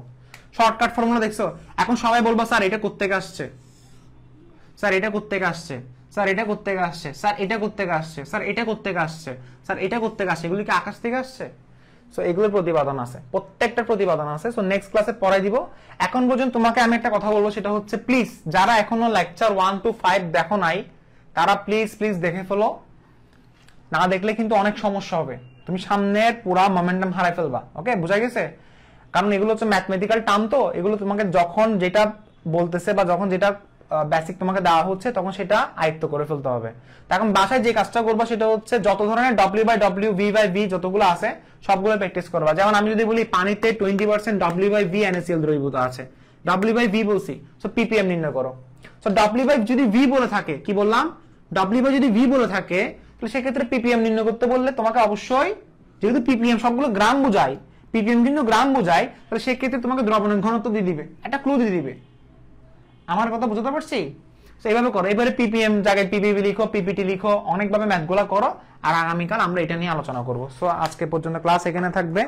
শর্টকাট ফর্মুলা দেখছো? এখন সবাই বলবো স্যার এটা করতে আসছে, স্যার এটা করতে আসছে, স্যার এটা করতে আসছে, স্যার এটা করতে আসছে, স্যার এটা করতে আসছে, স্যার এটা করতে আসছে। এগুলি কি আকাশ থেকে আসছে? সো এগুলোর প্রতিপাদন আছে, প্রত্যেকটা প্রতিপাদন আছে। সো নেক্সট ক্লাসে পড়াই দিব। এখন পর্যন্ত তোমাকে আমি একটা কথা বলবো, সেটা হচ্ছে প্লিজ যারা এখনো লেকচার 1 to 5 দেখো নাই, তারা প্লিজ প্লিজ দেখে ফেলো। না দেখলে কিন্তু অনেক সমস্যা হবে, তুমি সামনের পুরা মোমেন্টাম হারাই ফেলবা। ওকে, বুঝা গেছে? কারণ এগুলো হচ্ছে ম্যাথমেটিক্যাল টার্ম, তো এগুলো তোমাকে যখন যেটা বলতেছে বা যখন যেটা বেসিক তোমাকে দেওয়া হচ্ছে তখন সেটা আয়ত্ত করে ফেলতে হবে। এখন বাসায় যে কাজটা করবা সেটা হচ্ছে যত ধরনের W/W V/V যতগুলো আছে সবগুলো প্র্যাকটিস করবা। যেমন আমি যদি বলি পানিতে 20% W/V NaCl দ্রবীভূত আছে, W/V বলছি, সো ppm নির্ণয় করো। সো W/V যদি V বলে থাকে, কি বললাম? W/V যদি V বলে থাকে, তাহলে সেক্ষেত্রে ppm নির্ণয় করতে বললে তোমাকে অবশ্যই, যেহেতু ppm সবগুলো গ্রাম বোঝায়, ppm কিন্তু গ্রাম বোঝায়, তাহলে সেক্ষেত্রে তোমাকে দ্রবণের ঘনত্ব দিয়ে দিবে, একটা ক্লু দিয়ে দিবে। আমার কথা বুঝতে পারছি? এইভাবে করো। এবারে ppm জায়গায় ppb লিখো, ppt লিখো, অনেকভাবে ম্যাথগুলা করো। আর আগামীকাল আমরা এটা নিয়ে আলোচনা করবো। সো আজকে পর্যন্ত ক্লাস এখানে থাকবে।